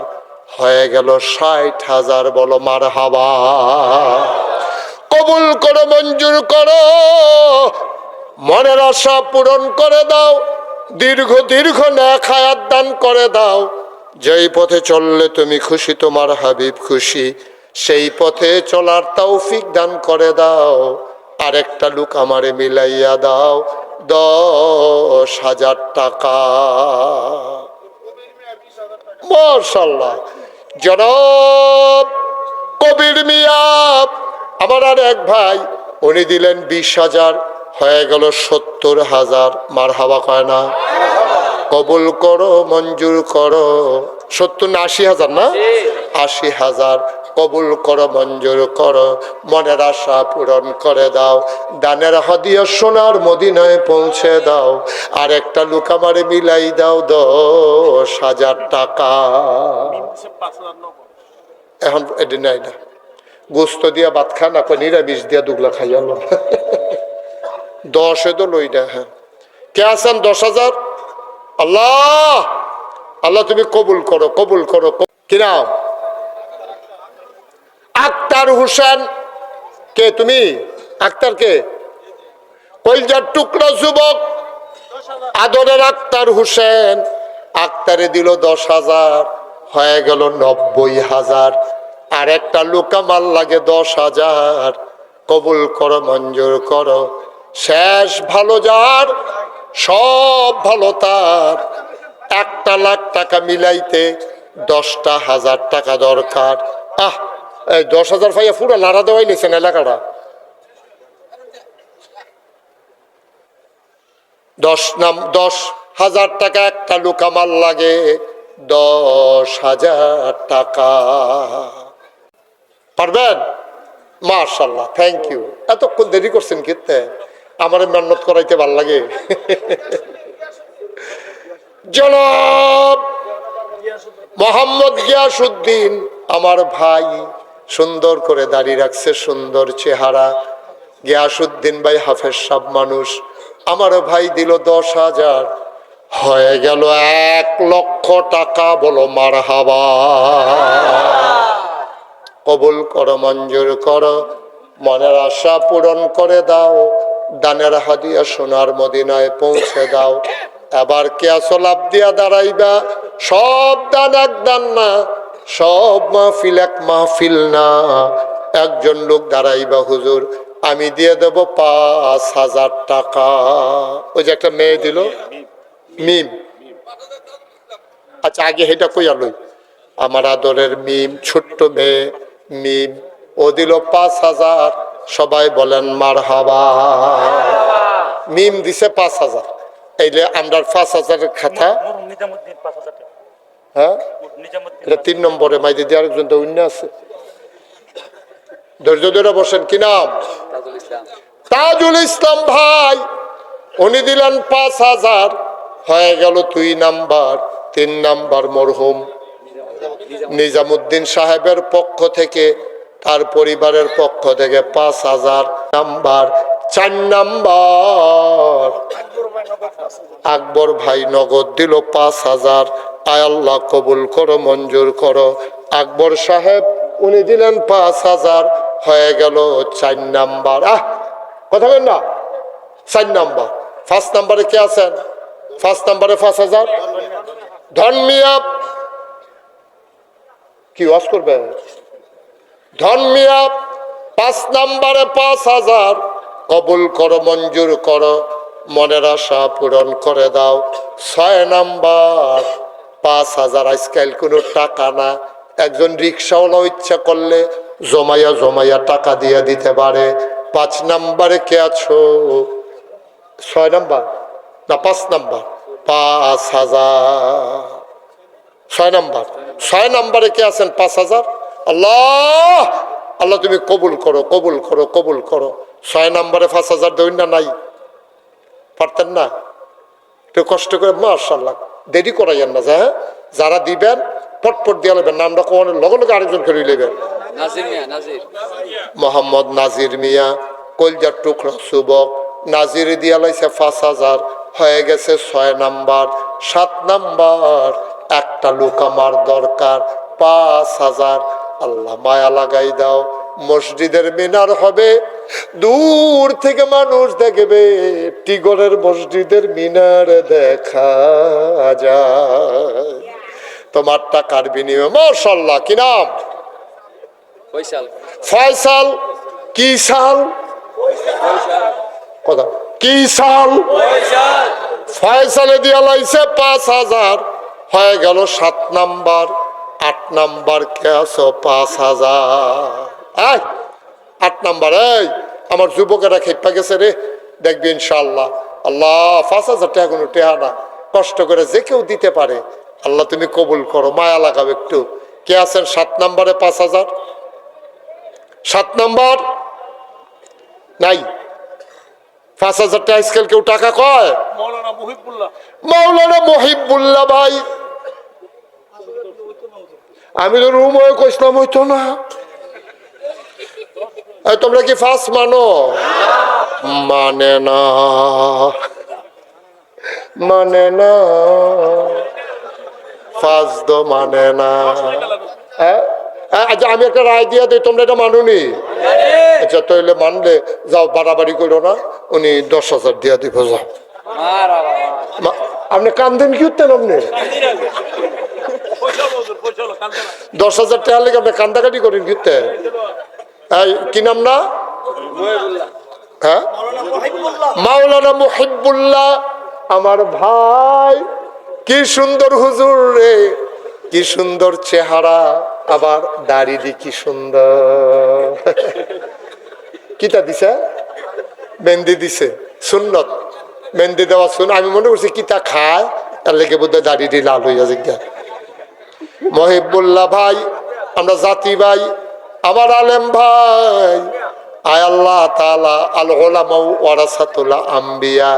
হয়ে গেল 60,000। বলো মারহাবা। কবুল করো, মঞ্জুর করো, মনের আশা পূরণ করে দাও, দীর্ঘ দীর্ঘ নেক হায়াত দান করে দাও। যেই পথে চললে তুমি খুশি, তোমার হাবিব খুশি, সেই পথে চলার তৌফিক দান করে দাও। আরেকটা লোক আমারে মিলাইয়া দাও 10,000 টাকা। মাশাআল্লাহ। জনাব কবির মিয়া আমার আর এক ভাই, উনি দিলেন 20,000, হয়ে গেল 70,000। মারহাবা কয় না? কবুল করো, মঞ্জুর করো। 70 না 80,000 না? 80,000। কবুল করো, মঞ্জুর করো, মনের আশা পূরণ করে দাও, দানের হাদিয়া সোনার মদিনায় পৌঁছে দাও। আর একটা লোক আমারে মিলাই দাও 10,000 টাকা। এখন এটি নাই না, গোস্ত দিয়া ভাত খা না, নিরামিষ দিয়া দুগলা খাইয়াল 10 তো লই না। হ্যাঁ, কে আছেন 10,000? আল্লাহ, আল্লাহ তুমি কবুল করো, কবুল করো। কি নাম? আক্তার হোসেন। কে তুমি? আক্তার কে? কলজার টুকরা যুবক, আদরের আক্তার হোসেন। আক্তারে দিল 10,000, হয়ে গেল 90,000। আর একটা লোকামাল লাগে 10,000। কবুল করো, মঞ্জুর করো। শেষ ভালো যার, সব ভালো তার। 1,00,000 টাকা মিলাইতে 10,000 টাকা দরকার। এই 10,000 পাইয়া পুরো লাড়া দেওয়াই নিয়েছেন এলাকাটা। 10,000 টাকা একটা লোকামাল লাগে, 10,000 টাকা। পারবেন? মাশাআল্লাহ, থ্যাংক ইউ। এতক্ষণ দেরি করছেন কিতে? আমার মেহনত করাইতে ভাল লাগে। জনাব মোহাম্মদ গিয়াসউদ্দিন আমার ভাই, সুন্দর করে দাড়ি রাখছে, সুন্দর চেহারা। গিয়াসউদ্দিন ভাই হাফেজ সাহেব মানুষ, আমার ভাই দিল 10,000, হয়ে গেল 1,00,000 টাকা। বলো মারহাবা। কবুল করো, মঞ্জুর করো, মনের আশা পূরণ করে দাও, দানের হাদিয়া সোনার মদিনায় পৌঁছে দাও। এবার কে আসলাপ দিয়া দাঁড়াইবা, সব দান এক দান না, সব মাহফিল এক মাহফিল না। একজন লোক দাঁড়াইবা, হুজুর আমি দিয়ে দেব 5,000 টাকা। ওই যে একটা মেয়ে দিল, মিম। আচ্ছা, আগে এটা কই আলোই, আমার আদরের মিম, ছোট্ট মেয়ে মিম, ও দিল 5,000। সবাই বলেন মারহাবা। মিম দিছে 5,000। এইলে আমরা 5,000-এর খাতা। হ্যাঁ, এটা 3 নম্বরে মাইদি দিয়ে আরেকজন তো অন্য আছে। ধৈর্য ধরে বসেন। কি নাম? তাজুল ইসলাম ভাই, উনি দিলেন 5,000, হয়ে গেল 2 নাম্বার। 3 নাম্বার মরহুম নিজামুদ্দিন সাহেবের পক্ষ থেকে, তার পরিবারের পক্ষ থেকে 5,000 নাম্বার। 4 নাম্বার আকবর ভাই নগদ দিল 5,000। আয় আল্লাহ কবুল করো, মঞ্জুর করো। আকবর সাহেব উনি দিলেন 5,000, হয়ে গেল 4 নাম্বার। কথা বলেন না, 4 নাম্বার। 5 নাম্বারে কে আছেন? 5 নাম্বারে 5,000 ধন মিয়া। কি ওয়াজ করবেন? ধন মিয়া 5 নাম্বারে 5,000। কবুল করো, মঞ্জুর করো, মনের আশা পূরণ করে দাও। 6 নাম্বার 5,000। আজকাল কোনো টাকা না, একজন রিক্সাওয়ালা ইচ্ছা করলে জমাইয়া জমাইয়া টাকা দিয়ে দিতে পারে। 5 নাম্বারে কে আছো? 6 নাম্বার না 5 নাম্বার? 5,000। 6 নাম্বার। 6 নাম্বারে কে আছেন? 5,000। আল্লাহ, আল্লাহ তুমি কবুল করো, কবুল করো, কবুল করো। 6 নাম্বারে 5,000 দেবেন না? নাই, পারতেন না? একটু কষ্ট করে। মাশাআল্লাহ, দেরি করাইয়েন না। হ্যাঁ, যারা দিবেন পটপট দিয়ে নেবেন, নামটা কোন লগে লগে আরেকজন করে নেবেন। মোহাম্মদ নাজির মিয়া কলজার টুকরা যুবক নাজির দিয়া লাইছে 5,000, হয়ে গেছে 6 নাম্বার। 7 নাম্বার একটা লোক আমার দরকার 5,000। আল্লাহ মায়া লাগাই দাও, মসজিদের মিনার হবে, দূর থেকে মানুষ দেখবে টিগরের মসজিদের মিনার দেখা যায়। তোমার টাকার বিনিময়ে মাশাআল্লাহ। কি নাম? ফয়সাল। কি সাল? কথা কি সাল? ফয়সালে দিয়া লাইছে 5,000, হয়ে গেল 7 নাম্বার। 8 নাম্বার কে আছো? 5,000। 8 নাম্বার। এই আমার যুবকেরা খেপা গেছে রে, দেখবি ইনশাআল্লাহ। আল্লাহ 5,000 টাকা কোনো টেহা না, কষ্ট করে যে কেউ দিতে পারে। আল্লাহ তুমি কবুল করো, মায়া লাগাও একটু। কে আছেন 7 নাম্বারে? 5,000। 7 নাম্বার নাই। 5,000 টাকা স্কেল কেউ টাকা কয়? মাওলানা মহিবুল্লাহ ভাই। আমি তো রুম হয়ে কইসলাম, হইতো না। তোমরা কি ফার্স্ট মানো? মানে না, মানে না, ফার্স্ট মানে না। আচ্ছা আমি একটা রায় দিয়া দিই, তোমরা এটা মানুনি? আচ্ছা তাহলে মানলে যাও, বাড়াবাড়ি করো না। উনি 10,000 দিয়া দিব, যাও। আপনি কান্দেন কি উঠতেন? আপনি 10,000 টাকা লেগে আপনি কান্দাকাটি করেন কি উঠতে? কি নাম না? হ্যাঁ, মাওলানা মুহিবুল্লাহ আমার ভাই। কি সুন্দর হুজুর রে, কি সুন্দর চেহারা, আবার দাড়ি দি কি সুন্দর। কিতা দিছে? মেহেন্দি দিছে, সুন্নত মেহেন্দি দেওয়া শুন। আমি মনে করছি কিতা খায়, তার লেগে বোধ হয় দাড়ি লাল হইয়া জিজ্ঞা। মহিবুল্লাহ ভাই আমরা জাতি ভাই, আমার আলেম ভাই। আয় আল্লাহ তাআলা আল উলামা ওয়ারাসাতুল আম্বিয়া,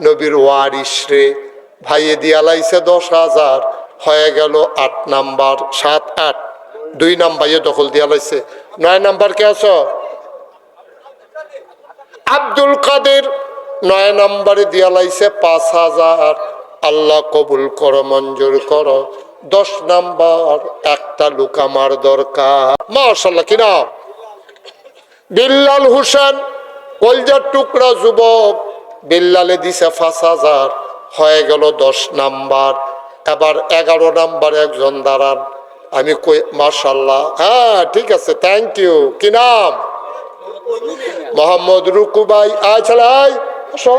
নবীর ওয়ারিস রে। ভাইয়ে দিয়া লাইছে 10,000, হয়ে গেল 8 নাম্বার। 7 8 2 নাম্বার দখল দিয়া লাইছে। 9 নাম্বার কে আছো? আব্দুল কাদের। 9 নাম্বারে দিয়া লাইছে 5,000। আল্লাহ কবুল করো, মঞ্জুর করো। 10 নাম্বার একটা লোক আমার দরকার। মাশাআল্লাহ। কি নাম? বিল্লাল হোসেন। কলজার টুকরা যুবক, বিল্লালে দিছে 5,000, হয়ে গেল 10 নাম্বার। এবার 11 নাম্বারে একজন দাঁড়ান। আমি কই মাশাআল্লাহ, হ্যাঁ ঠিক আছে, থ্যাংক ইউ। কি নাম? মোহাম্মদ রুকু ভাই। আয় ছেলে আয়, আসো।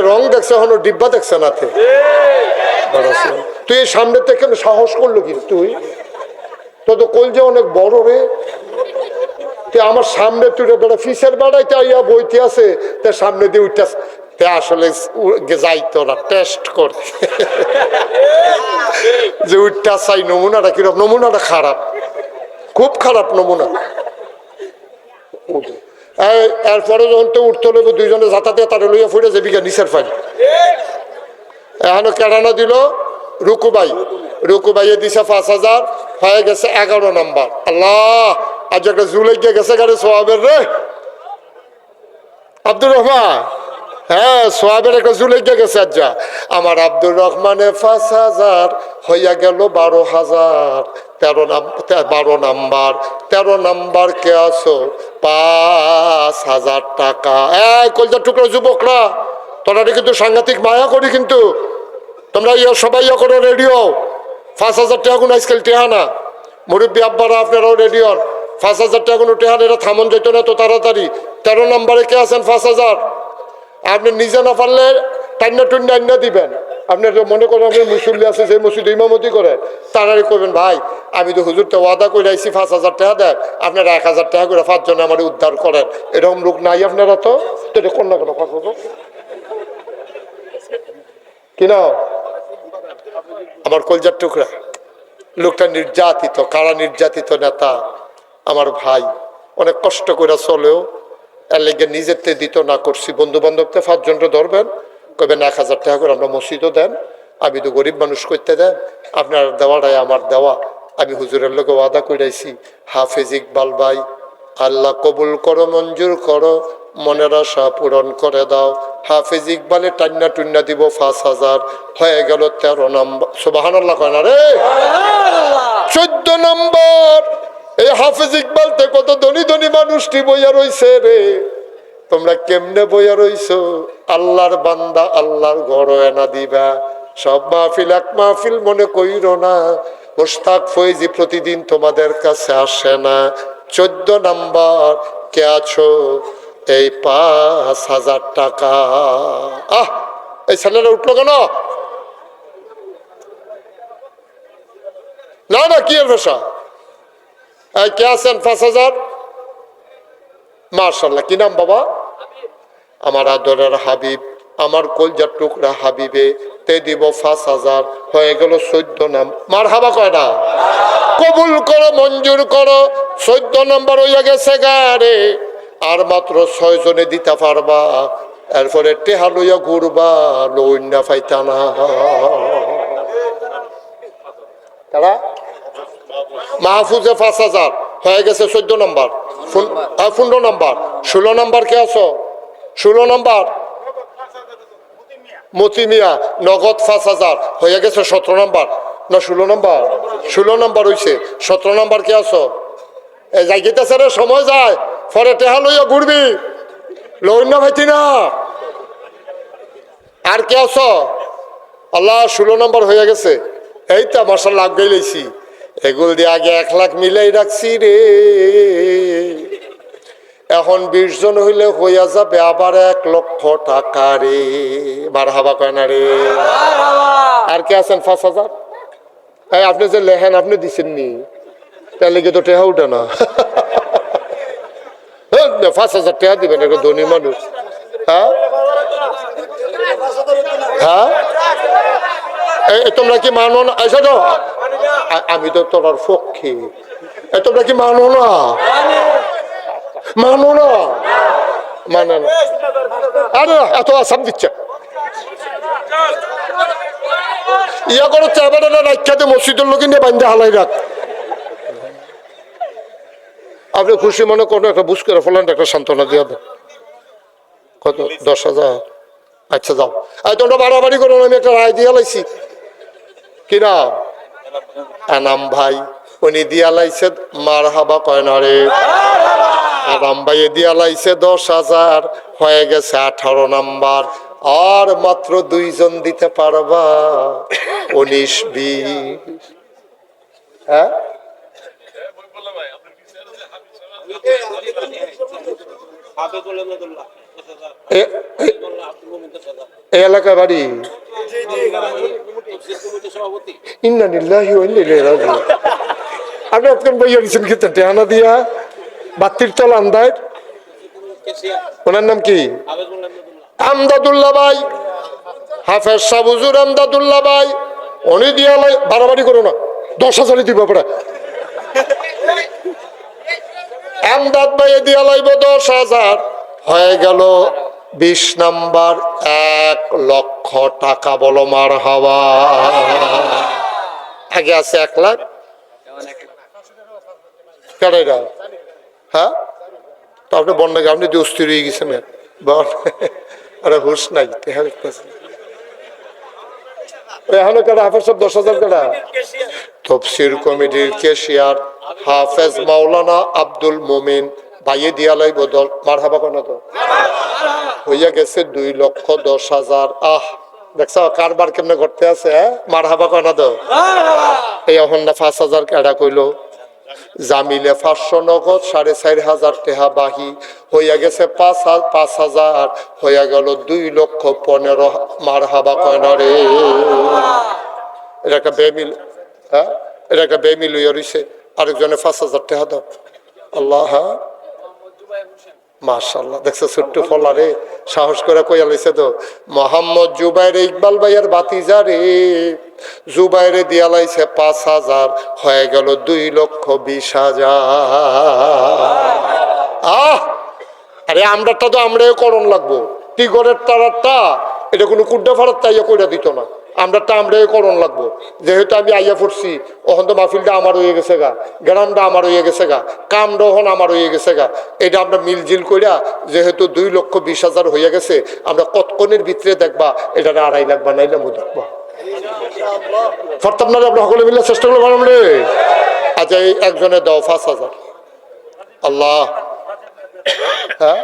রং দেখছে, হলো ডিব্বা দেখছে না। তুই সামনে থেকে সাহস করলো কি? তুই তো কলজা অনেক বড় রে। তুই আমার সামনে, তুই বেড়া ফিসের বেড়াইতে আইয়া বইতে আছে, তার সামনে দিয়ে উঠতে আসলে যাইতো না টেস্ট করে যে উঠতে চাই। নমুনাটা কিরকম? নমুনাটা খারাপ, খুব খারাপ নমুনা। এরপরে যখন তো উঠতে হলে দুইজনে যাতাতে তারা লইয়া ফুটে যাবি নিচের ফাইল। এখনো কেড়ানো দিল রুকুবাই। রুকুবাইয়ে দিছে 5,000, হয়ে গেছে 11 নাম্বার। আল্লাহ আজ একটা জুলাই গিয়ে গেছে গাড়ি সোয়াবের রে, আব্দুর রহমান। হ্যাঁ সোয়াবের একটা জুলাই গিয়ে গেছে। আজ আমার আব্দুর রহমানের 5,000 হইয়া গেল 12,000। 12 নাম্বার। 13 নাম্বার কে আছো? 5,000 টাকা। এই কলজার টুকরো যুবকরা, তোরা কিন্তু সাংঘাতিক মায়া করি, কিন্তু তোমরা সবাই করো রেডিও। 5,000 টাকা কোনো আজকাল টেহা না। মুরব্বী আব্বারা আপনারাও রেডি হন। 5,000 টাকা কোনো টেহা এটা থামন যেত না তো তাড়াতাড়ি। 13 নম্বরে কে আছেন? 5,000। আপনি নিজে না পারলে টান্না টুন্না আন্না দিবেন। আপনার মনে করেন আপনার মুসল্লি আছে, সেই মসজিদে ইমামতি করে, তাড়াতাড়ি করবেন ভাই আমি তো হুজুরটা ওয়াদা করে আইছি 5,000 টাকা দেয়, আপনারা 1,000 টাকা করে 5 জনে আমার উদ্ধার করেন। এরকম লোক নাই আপনারা? তো এটা কোন না কেন 5,000 কিনা? আমার কলজার টুকরা লোকটা নির্যাতিত, কারা নির্যাতিত নেতা আমার ভাই, অনেক কষ্ট করে চলেও এর লেগে নিজের তে দিত না করছি। বন্ধু বান্ধবকে 5 জনটা ধরবেন, কবেন 1,000 টাকা করে আমরা মসজিদও দেন, আমি তো গরিব মানুষ করতে দেন, আপনার দেওয়াটাই আমার দেওয়া। আমি হুজুরের লোকে ওয়াদা কইরাইছি, হাফেজ ইকবাল ভাই আল্লাহ কবুল করো, মঞ্জুর করো, মনের আশা পূরণ করে দাও। হাফেজ ইকবালে টান্না টুন্না দিব 5,000, হয়ে গেল 13 নম্বর। সুবহানাল্লাহ কয় না রে? 14 নম্বর। এই হাফেজ ইকবাল তে কত ধনী ধনী মানুষটি বইয়া রইছে রে। তোমরা কেমনে বইয়া রইছো? আল্লাহর বান্দা, আল্লাহর ঘর এনা দিবা। সব মাহফিল এক মাহফিল মনে কইরো না। মুশতাক ফৈজি প্রতিদিন তোমাদের কাছে আসে না। 14 নম্বর কে আছো? এই 5,000 টাকা। আহ, এই ছেলেরা উঠলো কেন? না না, কি এর ভাষা? এই কে আছেন? 5,000। মাশাআল্লাহ, কি নাম বাবা? আমার আদরের হাবিব, আমার কলজার টুকরা হাবিবে তে দিব 5,000, হয়ে গেল 14 নাম। মারহাবা কয় না? কবুল করো, মঞ্জুর করো। 14 নম্বর হইয়া গেছে গারে। আর মাত্র 6 জনে দিতে পারবা, এরপরে টেহা লইয়া ঘুরবা, লইন্না পাইতা না। তারা মাহফুজে 5,000, হয়ে গেছে 14 নম্বর। 15 নম্বর। 16 নম্বর কে আছো? 16 নম্বর মতি মিয়া, নগদ 5,000, হয়ে গেছে 17 নম্বর। না 16 নম্বর? 16 নম্বর হইছে। 17 নম্বর কে আছো? এই যাইতেছে রে, সময় যায়, পরে টেহা লইয়া ঘুরবি, লইন্য ভাইতি না। আর কে আছো? আল্লাহ, 16 নম্বর হয়ে গেছে। এই তো মাশাআল্লাহ আগে লইছি। এগুল দিয়ে আগে 1 লাখ মিলাই রাখছি রে। এখন 20 জন হইলে হইয়া যাবে আবার 1 লক্ষ টাকা রে। মারহাবা কয় না রে? আর কে আছেন? 5,000। এই আপনি যে লেহেন, আপনি দিচ্ছেন নি, তাহলে কি তো টেহা উঠে না? 5,000 টেহা দিবেন, একটা ধনী মানুষ। হ্যাঁ হ্যাঁ, তোমরা কি মানো না? আমি তো তোমার পক্ষে। তোমরা কি মানো না? মানো না? মানে না? আরে এত আসাম দিচ্ছে, ইয়া করে চাবাটা রাখাতে মসজিদের লোক নিয়ে বান্ধে হালাই রাখ। আপনি খুশি মনে কোনো একটা বুঝ করে ফেলেন, একটা সান্ত্বনা দিয়ে দেন। কত? 10,000। আচ্ছা যাও, তোমরা বাড়াবাড়ি করো, আমি একটা রায় দিয়ে লাইছি। কিনা আনাম ভাই, উনি দিয়া লাইছে। মারহাবা কয় না রে? আনাম ভাই দিয়া লাইছে 10,000, হয়ে গেছে 18 নাম্বার। আর মাত্র 2 জন দিতে পারবা, 19-20। হ্যাঁ, এই এলাকায় বাড়ি। ইন্না লিল্লাহি ওয়া ইন্না ইলাইহি রাজিউন। আপনি আজকাল বইয়া দিচ্ছেন খেতে টেহানা দিয়া বাত্তির তল আন্দায়। ওনার নাম কি? আমদাদুল্লাহ ভাই, হাফেজ সাবুজুর আমদাদুল্লাহ ভাই। উনি দিয়া বাড়াবাড়ি করো না, 10,000 দিব পড়া। আমদাদ ভাই দিয়া লাইব 10,000, হয়ে গেল 20 নাম্বার, 1 লক্ষ টাকা। বলো মারহাবা। আগে আছে 1 লাখ। কেডা? হ্যাঁ, তো আপনি বন্যাকে আপনি তো অস্থির হয়ে গেছেন। আরে হুশ নাই। এখনো কেডা হাফেজ সব 10,000 কেডা? তফসির কমিটির কেশিয়ার হাফেজ মাওলানা আব্দুল মোমিন ভাইয়ে দিয়া লাই বদল। মারহাবা কেন? তো হইয়া গেছে 2,10,000। আহ, দেখছ কারবার কেমনে করতে আছে। মারহাবা কেন? তো এই এখন না 5,000 কেডা কইলো? জামিলে 500 নগদ, 4,500 টেহা বাহি, হইয়া গেছে 5,000, হইয়া গেল 2,15,000। মারহাবা কয় না রে? এটা একটা বেমিল। হ্যাঁ, এটা একটা বেমিল হইয়া রইছে। আরেকজনে 5,000 টেহা দাও। আল্লাহ। হ্যাঁ, মাশাআল্লাহ, দেখছো ছোট্ট ফলারে সাহস করে কইয়া লইছে তো। মোহাম্মদ জুবাইর ইকবাল ভাইয়ের বাতিজা রে, জুবাইরে দিয়া লাইছে 5,000, হয়ে গেল 2,20,000। আহ, আরে আমরাটা তো আমরাই করণ লাগবো। টিগরের তারারটা এটা কোনো কুড্ডা ফাড়ার তাইয়া কইরা দিত না। আমরাটা আমরাই করণ লাগবো। যেহেতু আমি আইয়া পড়ছি, ওখান তো মাহফিলটা আমার হয়ে গেছে গা, গ্রামটা আমার হয়ে গেছে গা, কামটা ওখান আমার হয়ে গেছে গা। এটা আমরা মিলজিল কইরা যেহেতু 2,20,000 হয়ে গেছে, আমরা কতক্ষণের ভিতরে দেখবা এটা 2.5 লাখ বানাইলে মু দেখবা ফরতাম না। আমরা সকলে মিলে চেষ্টা করলে বানাম রে। আচ্ছা, এই একজনে দাও 5,000। আল্লাহ, হ্যাঁ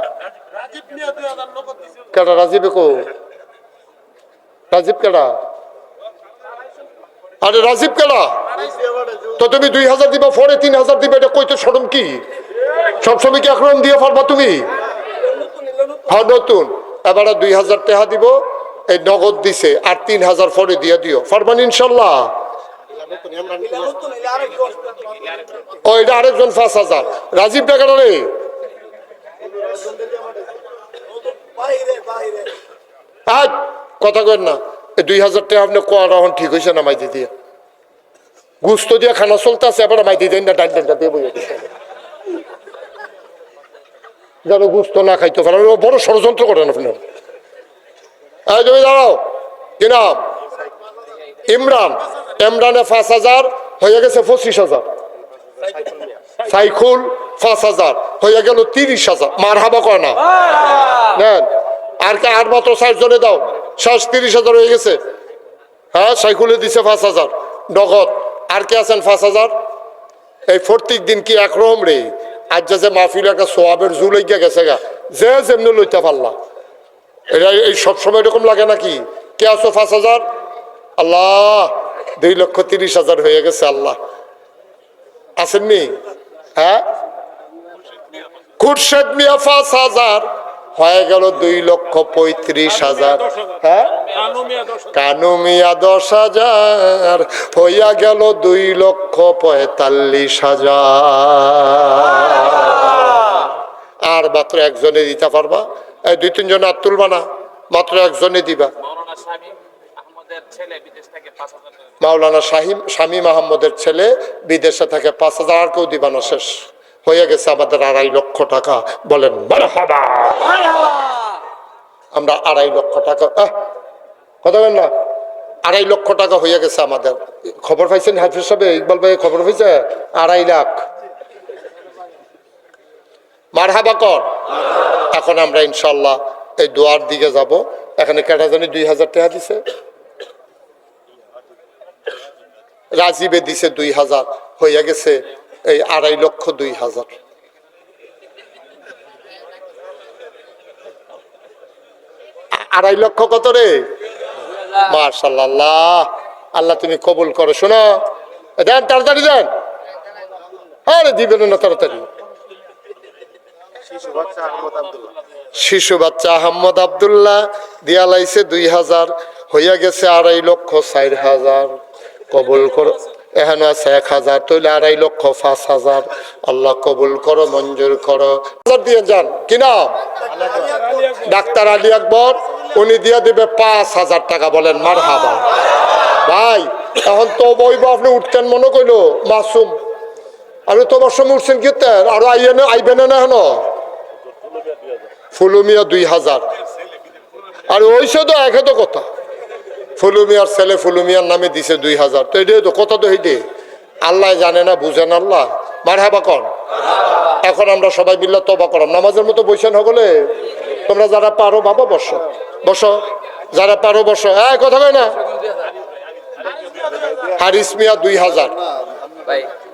কেডা রাজীব কো? রাজীব কেডা? আরে রাজীব কেডা? তো তুমি 2,000 দিবা, পরে 3,000 দিবা, এটা কইতে শরম কি? সবসময় কি একরকম দিয়ে পারবা তুমি? হ্যাঁ নতুন। এবারে 2,000 টাকা দিব, এই নগদ দিছে, আর 3,000 পরে দিয়ে দিও, পারবেন ইনশাল্লাহ? ও এটা আরেকজন 5,000। রাজীব টাকাটা রে কথা কেন না, 2,000 টাকা আপনি কোয়াটা এখন ঠিক হয়েছে না? মাইদি দিয়ে গুস্ত দিয়ে খানা চলতে আছে, এবার মাইদি দেন না, ডাল ডালটা দিয়ে বইয়া দিচ্ছে যেন গুস্ত না খাইতে পারে। বড় ষড়যন্ত্র করেন আপনার। তুমি দাঁড়াও, কি নাম? ইমরান। ইমরানে 5,000 হয়ে গেছে 25,000। সাইকুল 5,000 হয়ে গেল 30,000। মার হাবা কয় না নেন। আর কে? আর মাত্র 60 জনে দাও, 30,000 হয়ে গেছে। হ্যাঁ, সাইকুলে দিছে 5,000 নগদ। আর কে আছেন 5,000? এই প্রত্যেক দিন কি একরকম রে? আজ যে মাহফিল একটা সোয়াবের ঝুল হইয়া গেছে গা, যে যেমনি লইতে পারলা। এটা এই সবসময় এরকম লাগে নাকি? কে আছো 5,000? আল্লাহ, 2,30,000 হয়ে গেছে। আল্লাহ আসেননি? হ্যাঁ, খুরশেদ মিয়া 5,000 হয়ে গেল 2,35,000। হ্যাঁ, কানু মিয়া 10,000 হইয়া গেল 2,45,000। আর মাত্র একজনে দিতে পারবা। এই 2-3 জন আর তুলবা না, মাত্র একজনে দিবা। মাওলানা শামীম আহমদের ছেলে বিদেশে থাকে, 5,000। আর কেউ দিবা না, শেষ হয়ে গেছে আমাদের 2.5 লক্ষ টাকা। বলেন মারহাবা। আমরা 2.5 লক্ষ টাকা, কথা বলেন না, 2.5 লক্ষ টাকা হয়ে গেছে আমাদের। খবর পাইছেন হাফিজ সাহেব, ইকবাল ভাই খবর পাইছে? 2.5 লাখ। মারহাবা কর। এখন আমরা ইনশাল্লাহ এই দোয়ার দিকে যাব। এখানে কেটা জানি 2,000 টাকা দিছে, রাজীবে দিছে 2,000, হয়ে গেছে এই 2,50,000। আড়াই লক্ষ কত রে? মাশাআল্লাহ, আল্লাহ তুমি কবুল করো। শোনো, দেন তাড়াতাড়ি দেন। আরে দিবেন না তাড়াতাড়ি। শিশু বাচ্চা আহমদ আব্দুল্লাহ দিয়া লাইছে 2,000, হইয়া গেছে 2,40,000। কবুল করো। এখানে আছে 1,000, তৈলে 2,05,000। আল্লাহ কবুল করো, মঞ্জুর করো। দিয়ে যান, কি নাম? ডাক্তার আলী আকবর। উনি দিয়া দিবে 5,000 টাকা। বলেন মারহাবা। ভাই এখন তো বইব, আপনি উঠতেন মনে কইলো মাসুম। আপনি তোমার সময় উঠছেন কি? আরো আইবেন না এখন? ফুলুমিয়া 2,000। আর ওইসে তো একে তো কথা, ফুলুমিয়ার ছেলে ফুলুমিয়ার নামে দিছে 2,000। তো এটাই তো কথা, তো এইটাই আল্লাহ জানে না, বুঝেন আল্লাহ। মারহাবা কর। এখন আমরা সবাই মিল্লা তবা করাম, নামাজের মতো বসেন হলে। তোমরা যারা পারো বাবা বসো, বসো, যারা পারো বসো। কথা কয় না? হারিস মিয়া 2,000।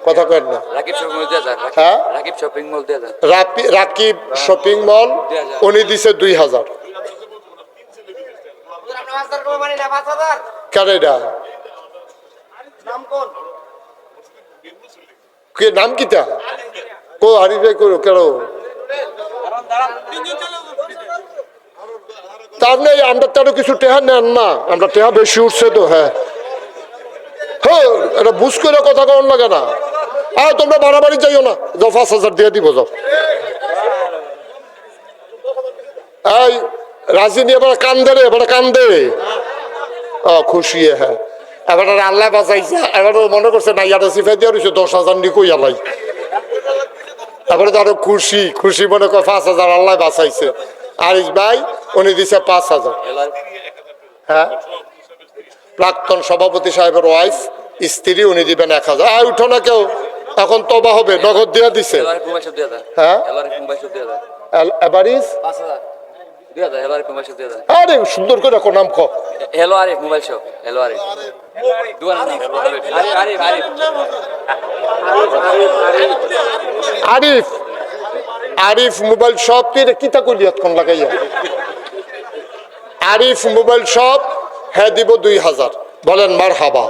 কথা কেন না? হ্যাঁ, রাকিব শপিং মল, উনি দিছে 2,000। কেন এটা? নাম কিটা? কো হারিস ভাই করো কেন? তার নেই, আমরা তারও কিছু টেহা নেন না, আমরা টেহা বেশি উঠছে তো। হ্যাঁ হ্যাঁ, এটা বুঝ করে কথা কন লাগে না। তোমরা বাড়াবাড়ি যাইও না, যাও 5,000 দিয়ে দিব, যাও। এই রাজি নিয়ে এবার কান্দে রে, এবার কান্দে। খুশি। হ্যাঁ, এবার আল্লাহ বাঁচাইছে। এবার মনে করছে না, ইয়াটা সিফাই দিয়ে রয়েছে 10,000 নিকই আল্লাহ। এবারে তো আরো খুশি, খুশি মনে করে 5,000 আল্লাহ বাঁচাইছে। আরিস ভাই উনি দিছে 5,000। হ্যাঁ, প্রাক্তন সভাপতি সাহেবের ওয়াইফ স্ত্রী, উনি দিবেন 1000। উঠো না কেউ, এখন তবা হবে, নগদ দিয়া দিছে। হ্যাঁ এভারিজ আরে সুন্দর করে কোন নাম ক। Hello Arif mobile shop, hello Arif Arif Arif mobile shop তুই কিতা করিয়াত কোন লাগাইয়া আরিফ মোবাইল শপ, হ্যাঁ দিব 2000। বলেন মারহাবা।